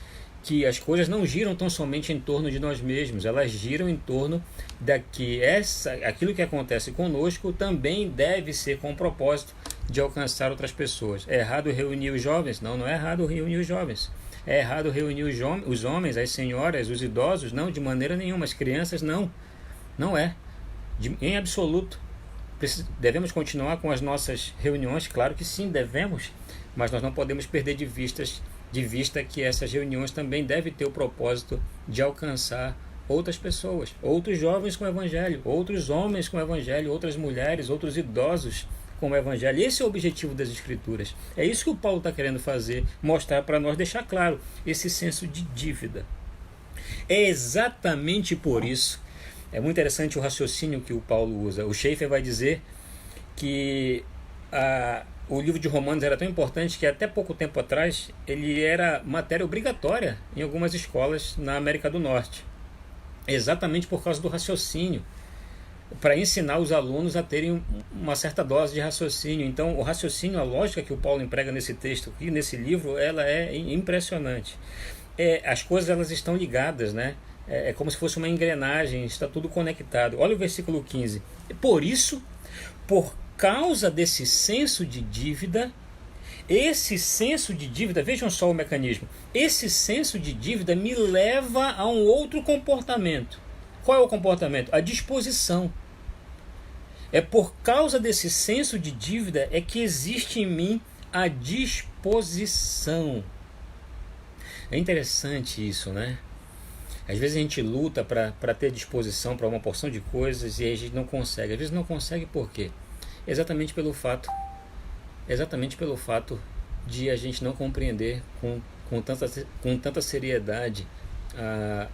que as coisas não giram tão somente em torno de nós mesmos, elas giram em torno aquilo que acontece conosco também deve ser com o propósito de alcançar outras pessoas. É errado reunir os jovens? Não, não é errado reunir os jovens. É errado reunir os homens, as senhoras, os idosos? Não, de maneira nenhuma. As crianças, não. Não é. Em absoluto. Devemos continuar com as nossas reuniões? Claro que sim, devemos. Mas nós não podemos perder de vista que essas reuniões também devem ter o propósito de alcançar outras pessoas. Outros jovens com o Evangelho. Outros homens com o Evangelho. Outras mulheres, outros idosos com o Evangelho. Esse é o objetivo das Escrituras. É isso que o Paulo está querendo fazer, mostrar para nós, deixar claro esse senso de dívida. É exatamente por isso, é muito interessante o raciocínio que o Paulo usa. O Schaeffer vai dizer que o livro de Romanos era tão importante que até pouco tempo atrás ele era matéria obrigatória em algumas escolas na América do Norte. Exatamente por causa do raciocínio, para ensinar os alunos a terem uma certa dose de raciocínio. Então, o raciocínio, a lógica que o Paulo emprega nesse texto aqui, nesse livro, ela é impressionante. As coisas elas estão ligadas, né? É como se fosse uma engrenagem, está tudo conectado. Olha o versículo 15. Por isso, por causa desse senso de dívida, vejam só o mecanismo, esse senso de dívida me leva a um outro comportamento. Qual é o comportamento? A disposição. É por causa desse senso de dívida é que existe em mim a disposição. É interessante isso, né? Às vezes a gente luta para ter disposição para uma porção de coisas e a gente não consegue. Às vezes não consegue por quê? Exatamente pelo fato de a gente não compreender com tanta seriedade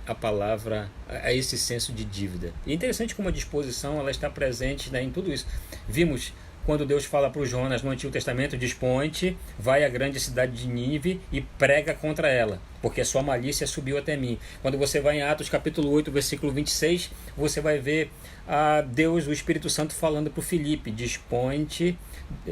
a palavra, a esse senso de dívida. E é interessante como a disposição ela está presente, né, em tudo isso. Vimos quando Deus fala para o Jonas no Antigo Testamento: dispõe-te, vai à grande cidade de Nínive e prega contra ela, porque a sua malícia subiu até mim. Quando você vai em Atos capítulo 8, versículo 26, você vai ver a Deus, o Espírito Santo, falando para o Filipe: dispõe-te,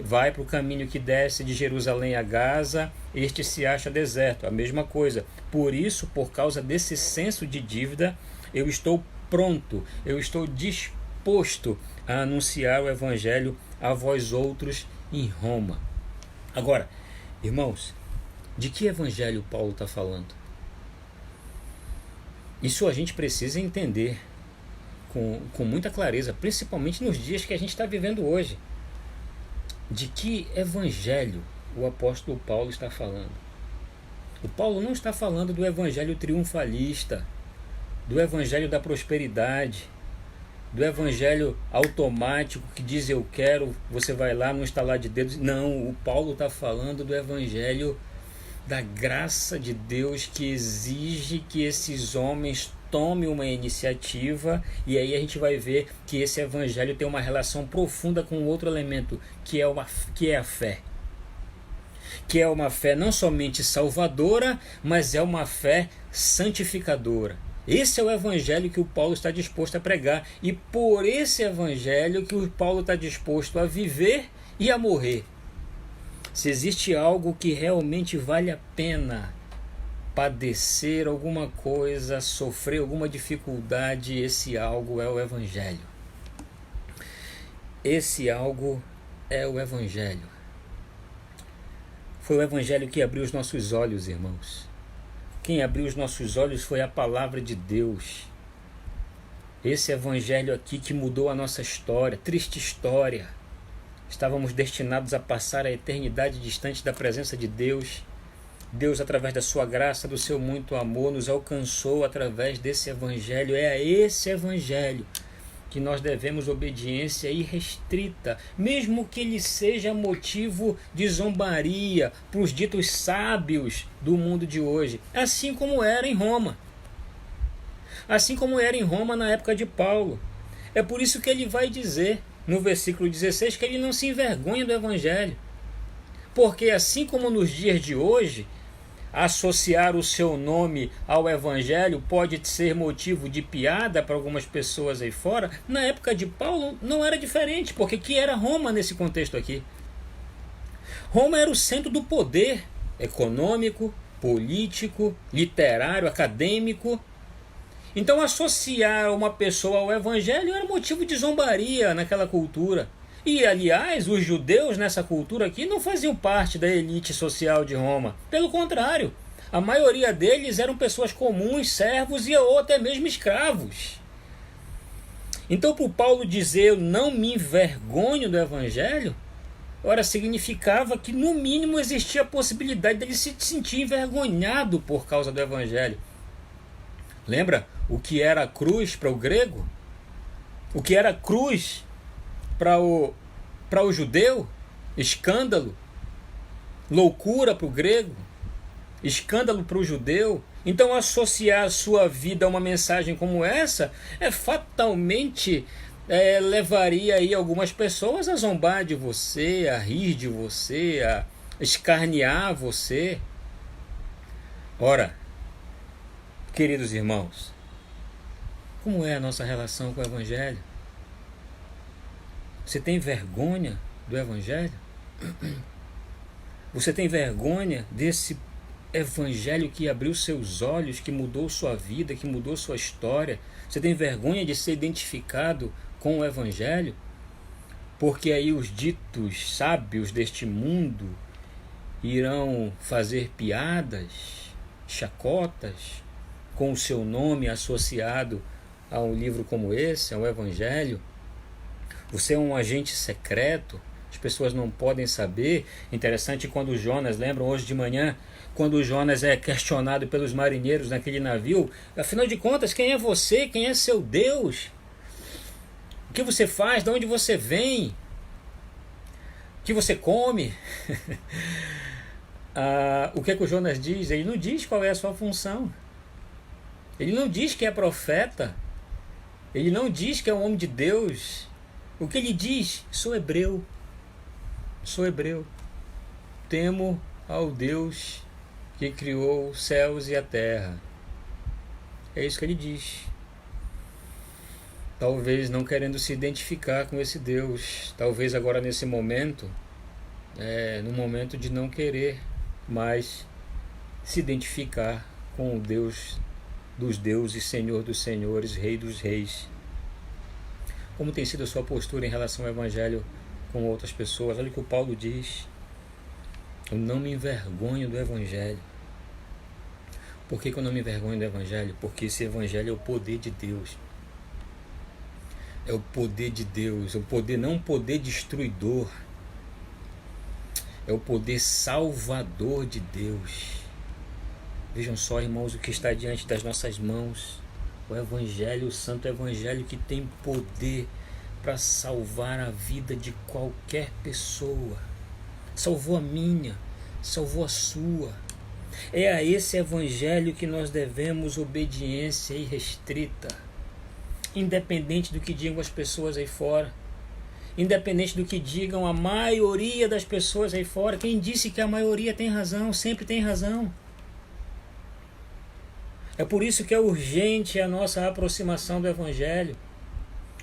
vai para o caminho que desce de Jerusalém a Gaza, este se acha deserto. A mesma coisa. Por isso, por causa desse senso de dívida, eu estou pronto, eu estou disposto a anunciar o Evangelho a vós outros em Roma. Agora, irmãos, de que Evangelho Paulo está falando? Isso a gente precisa entender com muita clareza, principalmente nos dias que a gente está vivendo hoje. De que Evangelho o apóstolo Paulo está falando? O Paulo não está falando do Evangelho triunfalista, do Evangelho da prosperidade, do Evangelho automático que diz eu quero, você vai lá no estalar de dedos. Não, o Paulo está falando do Evangelho da graça de Deus, que exige que esses homens tomem uma iniciativa, e aí a gente vai ver que esse Evangelho tem uma relação profunda com outro elemento, que é a fé. Que é uma fé não somente salvadora, mas é uma fé santificadora. Esse é o Evangelho que o Paulo está disposto a pregar, e por esse Evangelho que o Paulo está disposto a viver e a morrer. Se existe algo que realmente vale a pena padecer alguma coisa, sofrer alguma dificuldade, esse algo é o Evangelho. Esse algo é o Evangelho. Foi o Evangelho que abriu os nossos olhos, irmãos. Quem abriu os nossos olhos foi a palavra de Deus. Esse Evangelho aqui que mudou a nossa história, triste história. Estávamos destinados a passar a eternidade distante da presença de Deus. Deus, através da sua graça, do seu muito amor, nos alcançou através desse Evangelho. É a esse Evangelho que nós devemos obediência irrestrita, mesmo que ele seja motivo de zombaria para os ditos sábios do mundo de hoje, assim como era em Roma. Assim como era em Roma na época de Paulo. É por isso que ele vai dizer, no versículo 16, que ele não se envergonha do Evangelho. Porque assim como nos dias de hoje, associar o seu nome ao Evangelho pode ser motivo de piada para algumas pessoas aí fora, na época de Paulo não era diferente, porque que era Roma nesse contexto aqui? Roma era o centro do poder econômico, político, literário, acadêmico. Então associar uma pessoa ao Evangelho era motivo de zombaria naquela cultura. E, aliás, os judeus nessa cultura aqui não faziam parte da elite social de Roma. Pelo contrário, a maioria deles eram pessoas comuns, servos ou até mesmo escravos. Então, para o Paulo dizer eu não me envergonho do Evangelho, ora, significava que no mínimo existia a possibilidade dele se sentir envergonhado por causa do Evangelho. Lembra o que era a cruz para o grego? O que era a cruz para o judeu? Escândalo, loucura para o grego, escândalo para o judeu. Então associar a sua vida a uma mensagem como essa fatalmente levaria aí algumas pessoas a zombar de você, a rir de você, a escarnear você. Ora, queridos irmãos, como é a nossa relação com o Evangelho? Você tem vergonha do Evangelho? Você tem vergonha desse Evangelho que abriu seus olhos, que mudou sua vida, que mudou sua história? Você tem vergonha de ser identificado com o Evangelho? Porque aí os ditos sábios deste mundo irão fazer piadas, chacotas, com o seu nome associado a um livro como esse, ao Evangelho. Você é um agente secreto, as pessoas não podem saber. Interessante quando Jonas, lembram hoje de manhã, quando Jonas é questionado pelos marinheiros naquele navio, afinal de contas, quem é você? Quem é seu Deus? O que você faz? De onde você vem? O que você come? O que é que o Jonas diz? Ele não diz qual é a sua função. Ele não diz que é profeta. Ele não diz que é um homem de Deus. O que ele diz? Sou hebreu. Sou hebreu. Temo ao Deus que criou os céus e a terra. É isso que ele diz. Talvez não querendo se identificar com esse Deus. Talvez agora nesse momento, no momento de não querer mais se identificar com o Deus dos deuses, Senhor dos senhores, Rei dos reis. Como tem sido a sua postura em relação ao Evangelho com outras pessoas? Olha o que o Paulo diz. Eu não me envergonho do Evangelho. Por que eu não me envergonho do Evangelho? Porque esse Evangelho é o poder de Deus. É o poder de Deus. O poder, não um poder destruidor. É o poder salvador de Deus. Vejam só, irmãos, o que está diante das nossas mãos. O Evangelho, o Santo Evangelho, que tem poder para salvar a vida de qualquer pessoa. Salvou a minha, salvou a sua. É a esse Evangelho que nós devemos obediência irrestrita, independente do que digam as pessoas aí fora, independente do que digam a maioria das pessoas aí fora. Quem disse que a maioria tem razão, sempre tem razão. É por isso que é urgente a nossa aproximação do Evangelho.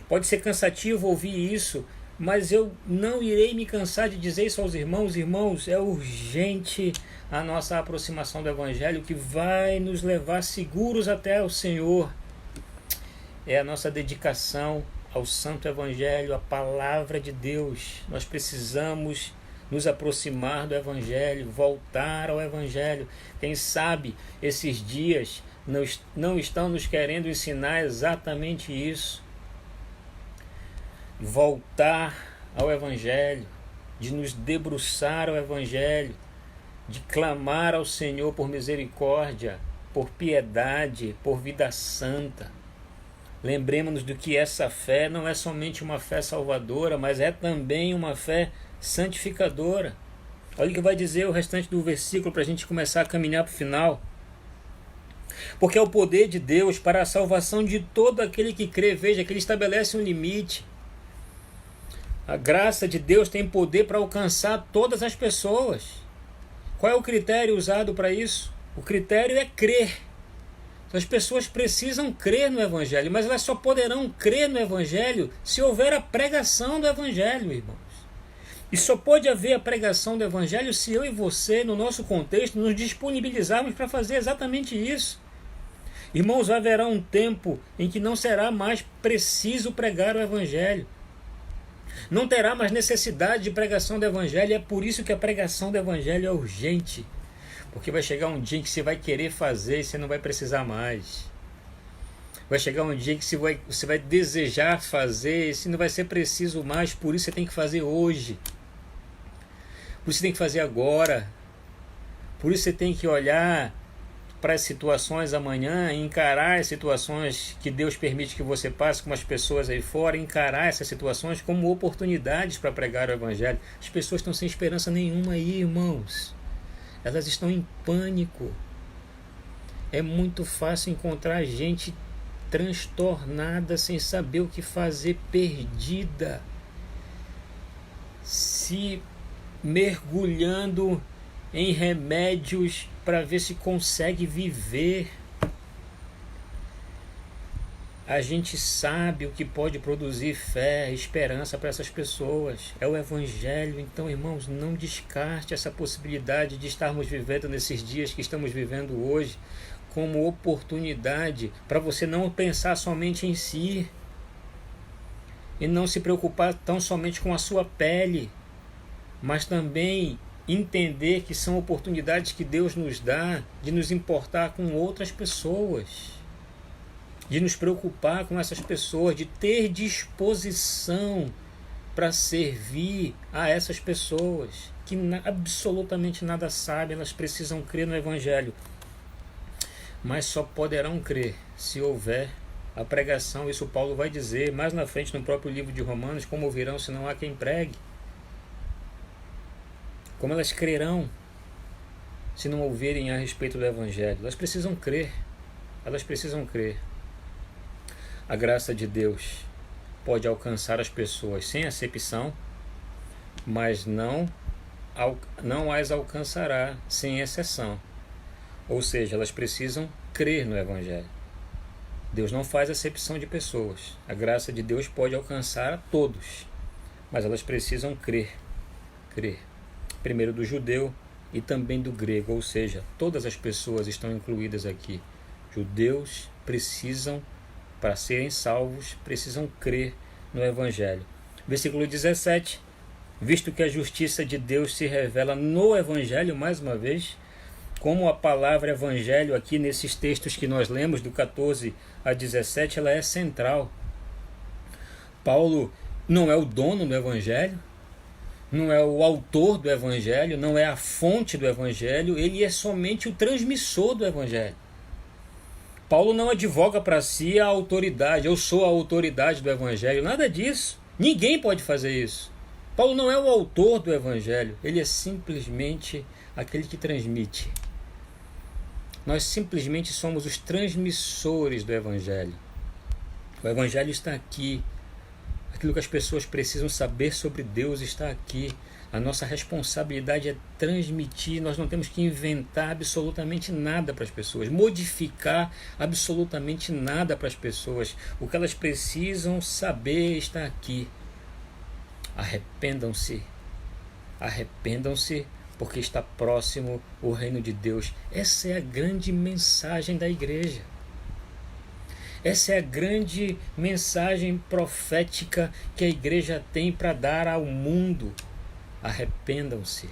Pode ser cansativo ouvir isso, mas eu não irei me cansar de dizer isso aos irmãos. Irmãos, é urgente a nossa aproximação do Evangelho, que vai nos levar seguros até o Senhor. É a nossa dedicação ao Santo Evangelho, à Palavra de Deus. Nós precisamos nos aproximar do Evangelho, voltar ao Evangelho. Quem sabe esses dias não estão nos querendo ensinar exatamente isso. Voltar ao Evangelho, de nos debruçar ao Evangelho, de clamar ao Senhor por misericórdia, por piedade, por vida santa. Lembremos-nos do que essa fé não é somente uma fé salvadora, mas é também uma fé santificadora. Olha o que vai dizer o restante do versículo para a gente começar a caminhar para o final. Porque é o poder de Deus para a salvação de todo aquele que crê. Veja que ele estabelece um limite. A graça de Deus tem poder para alcançar todas as pessoas. Qual é o critério usado para isso? O critério é crer. Então, as pessoas precisam crer no Evangelho, mas elas só poderão crer no Evangelho se houver a pregação do Evangelho, irmãos. E só pode haver a pregação do Evangelho se eu e você, no nosso contexto, nos disponibilizarmos para fazer exatamente isso. Irmãos, haverá um tempo em que não será mais preciso pregar o Evangelho. Não terá mais necessidade de pregação do Evangelho. É por isso que a pregação do Evangelho é urgente. Porque vai chegar um dia em que você vai querer fazer e você não vai precisar mais. Vai chegar um dia em que você vai desejar fazer e você não vai ser preciso mais. Por isso você tem que fazer hoje. Por isso você tem que fazer agora. Por isso você tem que olhar para as situações amanhã, encarar as situações que Deus permite que você passe com as pessoas aí fora, encarar essas situações como oportunidades para pregar o Evangelho. As pessoas estão sem esperança nenhuma aí, irmãos. Elas estão em pânico. É muito fácil encontrar gente transtornada, sem saber o que fazer, perdida, se mergulhando em remédios para ver se consegue viver. A gente sabe o que pode produzir fé, esperança para essas pessoas. É o Evangelho. Então, irmãos, não descarte essa possibilidade de estarmos vivendo nesses dias que estamos vivendo hoje como oportunidade para você não pensar somente em si e não se preocupar tão somente com a sua pele, mas também entender que são oportunidades que Deus nos dá de nos importar com outras pessoas, de nos preocupar com essas pessoas, de ter disposição para servir a essas pessoas que absolutamente nada sabem. Elas precisam crer no Evangelho, mas só poderão crer se houver a pregação. Isso Paulo vai dizer mais na frente no próprio livro de Romanos: como ouvirão se não há quem pregue? Como elas crerão se não ouvirem a respeito do Evangelho? Elas precisam crer. elas precisam crer. A graça de Deus pode alcançar as pessoas sem acepção, mas não as alcançará sem exceção. Ou seja, elas precisam crer no Evangelho. Deus não faz acepção de pessoas. A graça de Deus pode alcançar a todos, mas elas precisam crer. Crer. Primeiro do judeu e também do grego, ou seja, todas as pessoas estão incluídas aqui. Judeus precisam, para serem salvos, precisam crer no Evangelho. Versículo 17. Visto que a justiça de Deus se revela no Evangelho, mais uma vez, como a palavra Evangelho aqui nesses textos que nós lemos, do 14 a 17, ela é central. Paulo não é o dono do Evangelho, não é o autor do Evangelho, não é a fonte do Evangelho, ele é somente o transmissor do Evangelho. Paulo não advoga para si a autoridade, eu sou a autoridade do Evangelho, nada disso. Ninguém pode fazer isso. Paulo não é o autor do Evangelho, ele é simplesmente aquele que transmite. Nós simplesmente somos os transmissores do Evangelho. O Evangelho está aqui. Aquilo que as pessoas precisam saber sobre Deus está aqui. A nossa responsabilidade é transmitir. Nós não temos que inventar absolutamente nada para as pessoas, modificar absolutamente nada para as pessoas. O que elas precisam saber está aqui. Arrependam-se. Arrependam-se, porque está próximo o reino de Deus. Essa é a grande mensagem da igreja. Essa é a grande mensagem profética que a igreja tem para dar ao mundo. Arrependam-se,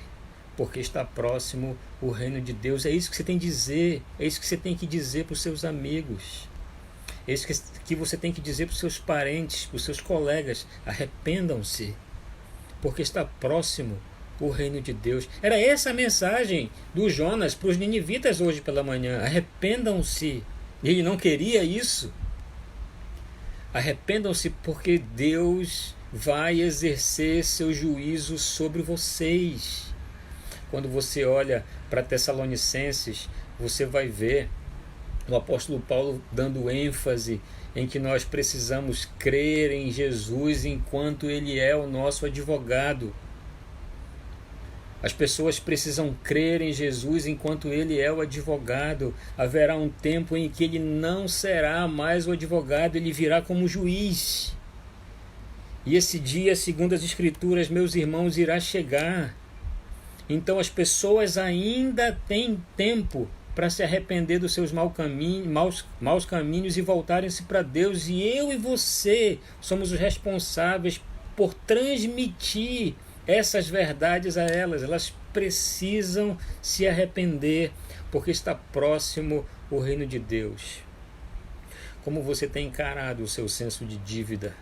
porque está próximo o reino de Deus. É isso que você tem que dizer. É isso que você tem que dizer para os seus amigos. É isso que você tem que dizer para os seus parentes, para os seus colegas. Arrependam-se, porque está próximo o reino de Deus. Era essa a mensagem do Jonas para os ninivitas hoje pela manhã. Arrependam-se. Ele não queria isso. Arrependam-se, porque Deus vai exercer seu juízo sobre vocês. Quando você olha para Tessalonicenses, você vai ver o apóstolo Paulo dando ênfase em que nós precisamos crer em Jesus enquanto Ele é o nosso advogado. As pessoas precisam crer em Jesus enquanto Ele é o advogado. Haverá um tempo em que Ele não será mais o advogado, Ele virá como juiz. E esse dia, segundo as Escrituras, meus irmãos, irá chegar. Então as pessoas ainda têm tempo para se arrepender dos seus maus caminhos e voltarem-se para Deus. E eu e você somos os responsáveis por transmitir essas verdades a elas. Elas precisam se arrepender, porque está próximo o reino de Deus. Como você tem encarado o seu senso de dívida?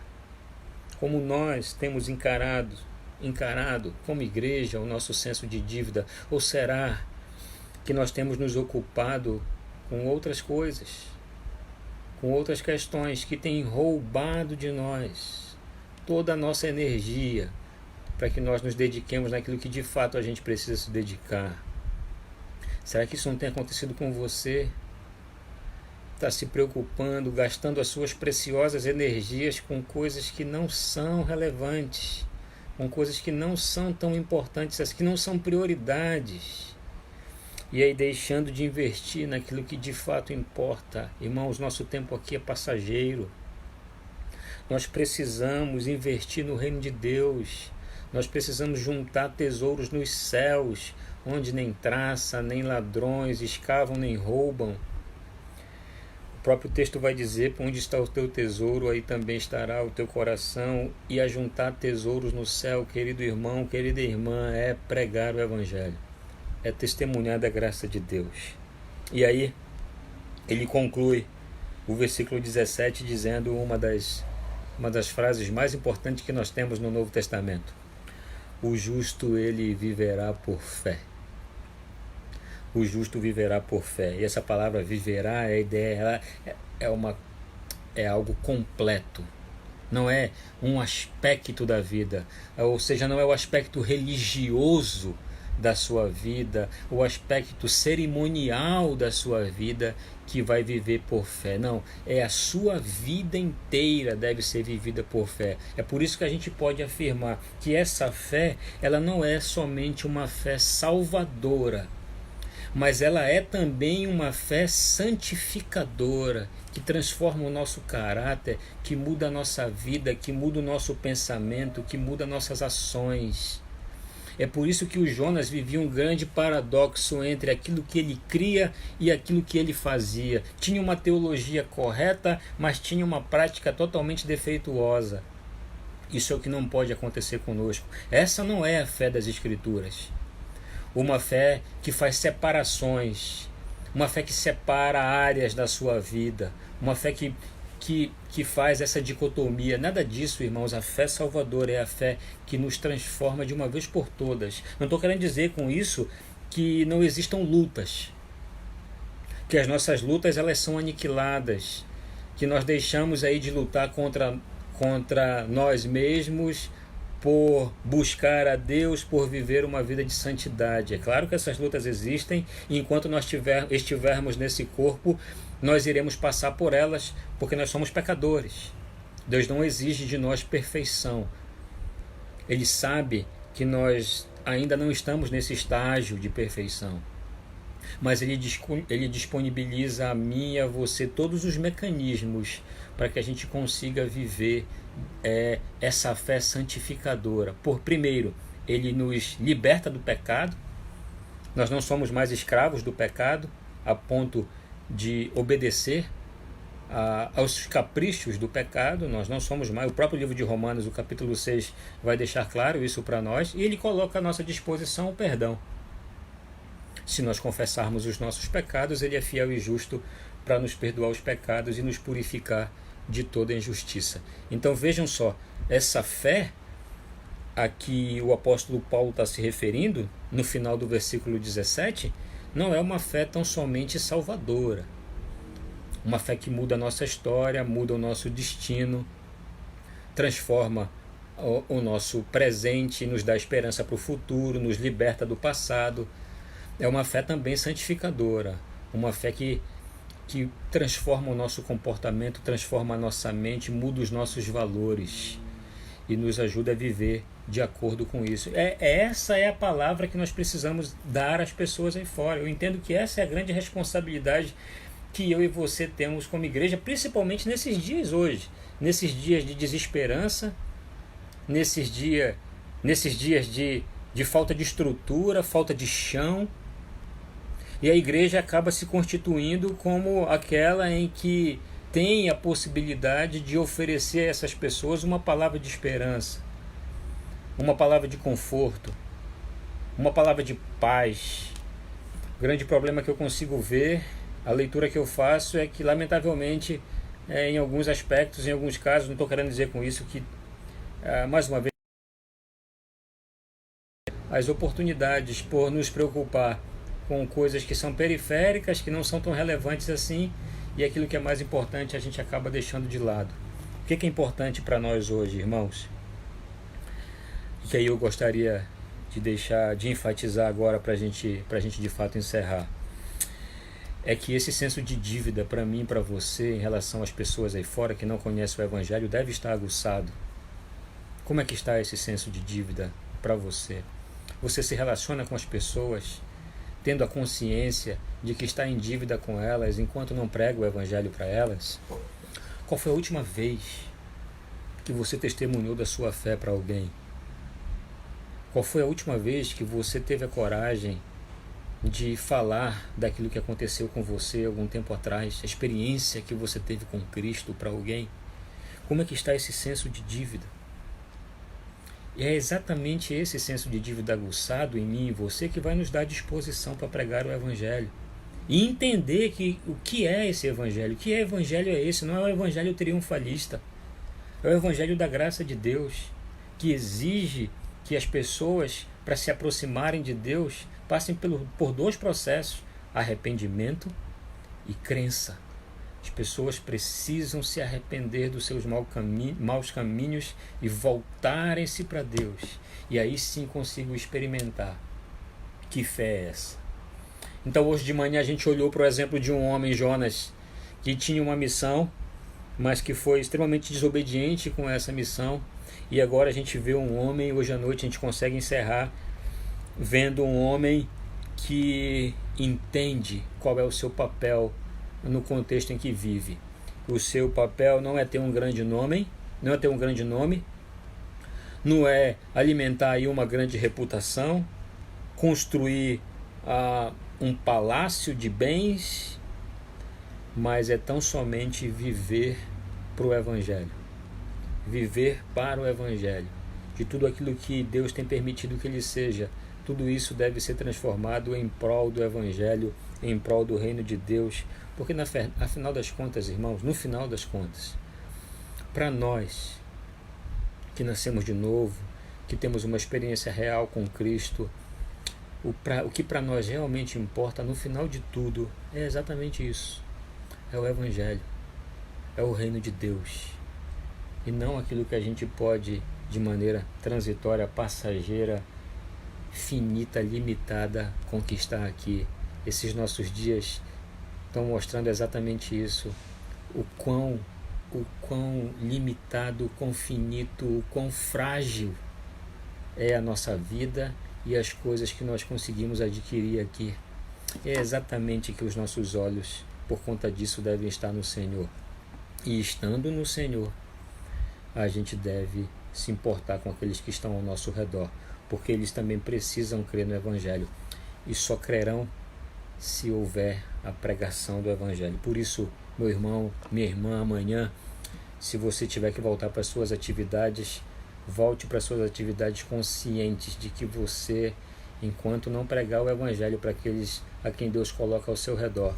Como nós temos encarado como igreja o nosso senso de dívida? Ou será que nós temos nos ocupado com outras coisas, com outras questões que têm roubado de nós toda a nossa energia, para que nós nos dediquemos naquilo que de fato a gente precisa se dedicar? Será que isso não tem acontecido com você? Está se preocupando, gastando as suas preciosas energias com coisas que não são relevantes, com coisas que não são tão importantes, as que não são prioridades, e aí deixando de investir naquilo que de fato importa. Irmãos, nosso tempo aqui é passageiro. Nós precisamos investir no reino de Deus. Nós precisamos juntar tesouros nos céus, onde nem traça, nem ladrões escavam, nem roubam. O próprio texto vai dizer: onde está o teu tesouro, aí também estará o teu coração. E ajuntar tesouros no céu, querido irmão, querida irmã, é pregar o Evangelho, é testemunhar da graça de Deus. E aí ele conclui o versículo 17 dizendo uma das frases mais importantes que nós temos no Novo Testamento: o justo, ele viverá por fé. O justo viverá por fé. E essa palavra viverá, a ideia, ela é algo completo. Não é um aspecto da vida, ou seja, não é o aspecto religioso da sua vida, o aspecto cerimonial da sua vida que vai viver por fé. Não, é a sua vida inteira deve ser vivida por fé. É por isso que a gente pode afirmar que essa fé, ela não é somente uma fé salvadora, mas ela é também uma fé santificadora, que transforma o nosso caráter, que muda a nossa vida, que muda o nosso pensamento, que muda nossas ações. É por isso que o Jonas vivia um grande paradoxo entre aquilo que ele cria e aquilo que ele fazia. Tinha uma teologia correta, mas tinha uma prática totalmente defeituosa. Isso é o que não pode acontecer conosco. Essa não é a fé das Escrituras. Uma fé que faz separações, uma fé que separa áreas da sua vida, uma fé que faz essa dicotomia. Nada disso, irmãos. A fé salvadora é a fé que nos transforma de uma vez por todas. Não estou querendo dizer com isso que não existam lutas, que as nossas lutas elas são aniquiladas, que nós deixamos aí de lutar contra nós mesmos, por buscar a Deus, por viver uma vida de santidade. É claro que essas lutas existem, e enquanto nós estivermos nesse corpo, nós iremos passar por elas, porque nós somos pecadores. Deus não exige de nós perfeição. Ele sabe que nós ainda não estamos nesse estágio de perfeição. Mas Ele disponibiliza a mim e a você todos os mecanismos para que a gente consiga viver essa fé santificadora. Primeiro, Ele nos liberta do pecado. Nós não somos mais escravos do pecado a ponto de obedecer aos caprichos do pecado. Nós não somos mais. O próprio livro de Romanos, o capítulo 6, vai deixar claro isso para nós. E Ele coloca à nossa disposição o perdão. Se nós confessarmos os nossos pecados, Ele é fiel e justo para nos perdoar os pecados e nos purificar de toda injustiça. Então vejam só, essa fé a que o apóstolo Paulo está se referindo, no final do versículo 17, não é uma fé tão somente salvadora. Uma fé que muda a nossa história, muda o nosso destino, transforma o nosso presente, nos dá esperança para o futuro, nos liberta do passado. É uma fé também santificadora, uma fé que transforma o nosso comportamento, transforma a nossa mente, muda os nossos valores e nos ajuda a viver de acordo com isso. Essa é a palavra que nós precisamos dar às pessoas aí fora. Eu entendo que essa é a grande responsabilidade que eu e você temos como igreja, principalmente nesses dias hoje, nesses dias de desesperança, nesses dias de falta de estrutura, falta de chão. E a igreja acaba se constituindo como aquela em que tem a possibilidade de oferecer a essas pessoas uma palavra de esperança, uma palavra de conforto, uma palavra de paz. O grande problema que eu consigo ver, a leitura que eu faço, é que, lamentavelmente, em alguns aspectos, em alguns casos, não estou querendo dizer com isso que, mais uma vez, as oportunidades por nos preocupar com coisas que são periféricas, que não são tão relevantes assim, e aquilo que é mais importante a gente acaba deixando de lado. O que é importante para nós hoje, irmãos? E que aí eu gostaria de enfatizar agora para a gente de fato encerrar. É que esse senso de dívida para mim e para você em relação às pessoas aí fora que não conhecem o Evangelho deve estar aguçado. Como é que está esse senso de dívida para você? Você se relaciona com as pessoas tendo a consciência de que está em dívida com elas enquanto não prega o Evangelho para elas? Qual foi a última vez que você testemunhou da sua fé para alguém? Qual foi a última vez que você teve a coragem de falar daquilo que aconteceu com você algum tempo atrás, a experiência que você teve com Cristo para alguém? Como é que está esse senso de dívida? E é exatamente esse senso de dívida aguçado em mim e você que vai nos dar disposição para pregar o Evangelho. E entender o que é esse Evangelho. Que Evangelho é esse? Não é o Evangelho triunfalista. É o Evangelho da graça de Deus, que exige que as pessoas, para se aproximarem de Deus, passem por dois processos: arrependimento e crença. As pessoas precisam se arrepender dos seus maus caminhos e voltarem-se para Deus. E aí sim consigo experimentar Que fé é essa? Então hoje de manhã a gente olhou para o exemplo de um homem, Jonas, que tinha uma missão, mas que foi extremamente desobediente com essa missão. E agora a gente vê um homem, hoje à noite a gente consegue encerrar vendo um homem que entende qual é o seu papel no contexto em que vive. O seu papel não é ter um grande nome, não é alimentar aí uma grande reputação, construir um palácio de bens, mas é tão somente viver para o Evangelho, viver para o Evangelho, de tudo aquilo que Deus tem permitido que ele seja. Tudo isso deve ser transformado em prol do Evangelho, em prol do reino de Deus, porque afinal das contas, irmãos, no final das contas, para nós que nascemos de novo, que temos uma experiência real com Cristo, o que para nós realmente importa no final de tudo é exatamente isso, é o Evangelho, é o reino de Deus, e não aquilo que a gente pode, de maneira transitória, passageira, finita, limitada, conquistar aqui. Esses nossos dias estão mostrando exatamente isso, o quão limitado, o quão finito, o quão frágil é a nossa vida e as coisas que nós conseguimos adquirir aqui. É exatamente que os nossos olhos, por conta disso, devem estar no Senhor. E estando no Senhor, a gente deve se importar com aqueles que estão ao nosso redor, porque eles também precisam crer no Evangelho, e só crerão se houver a pregação do Evangelho. Por isso, meu irmão, minha irmã, amanhã, se você tiver que voltar para as suas atividades, volte para as suas atividades conscientes de que você, enquanto não pregar o Evangelho para aqueles a quem Deus coloca ao seu redor,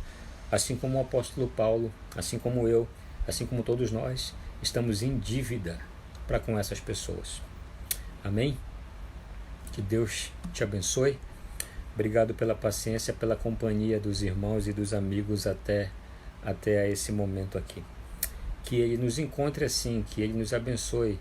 assim como o apóstolo Paulo, assim como eu, assim como todos nós, estamos em dívida para com essas pessoas. Amém? Que Deus te abençoe. Obrigado pela paciência, pela companhia dos irmãos e dos amigos até esse momento aqui. Que Ele nos encontre assim, que Ele nos abençoe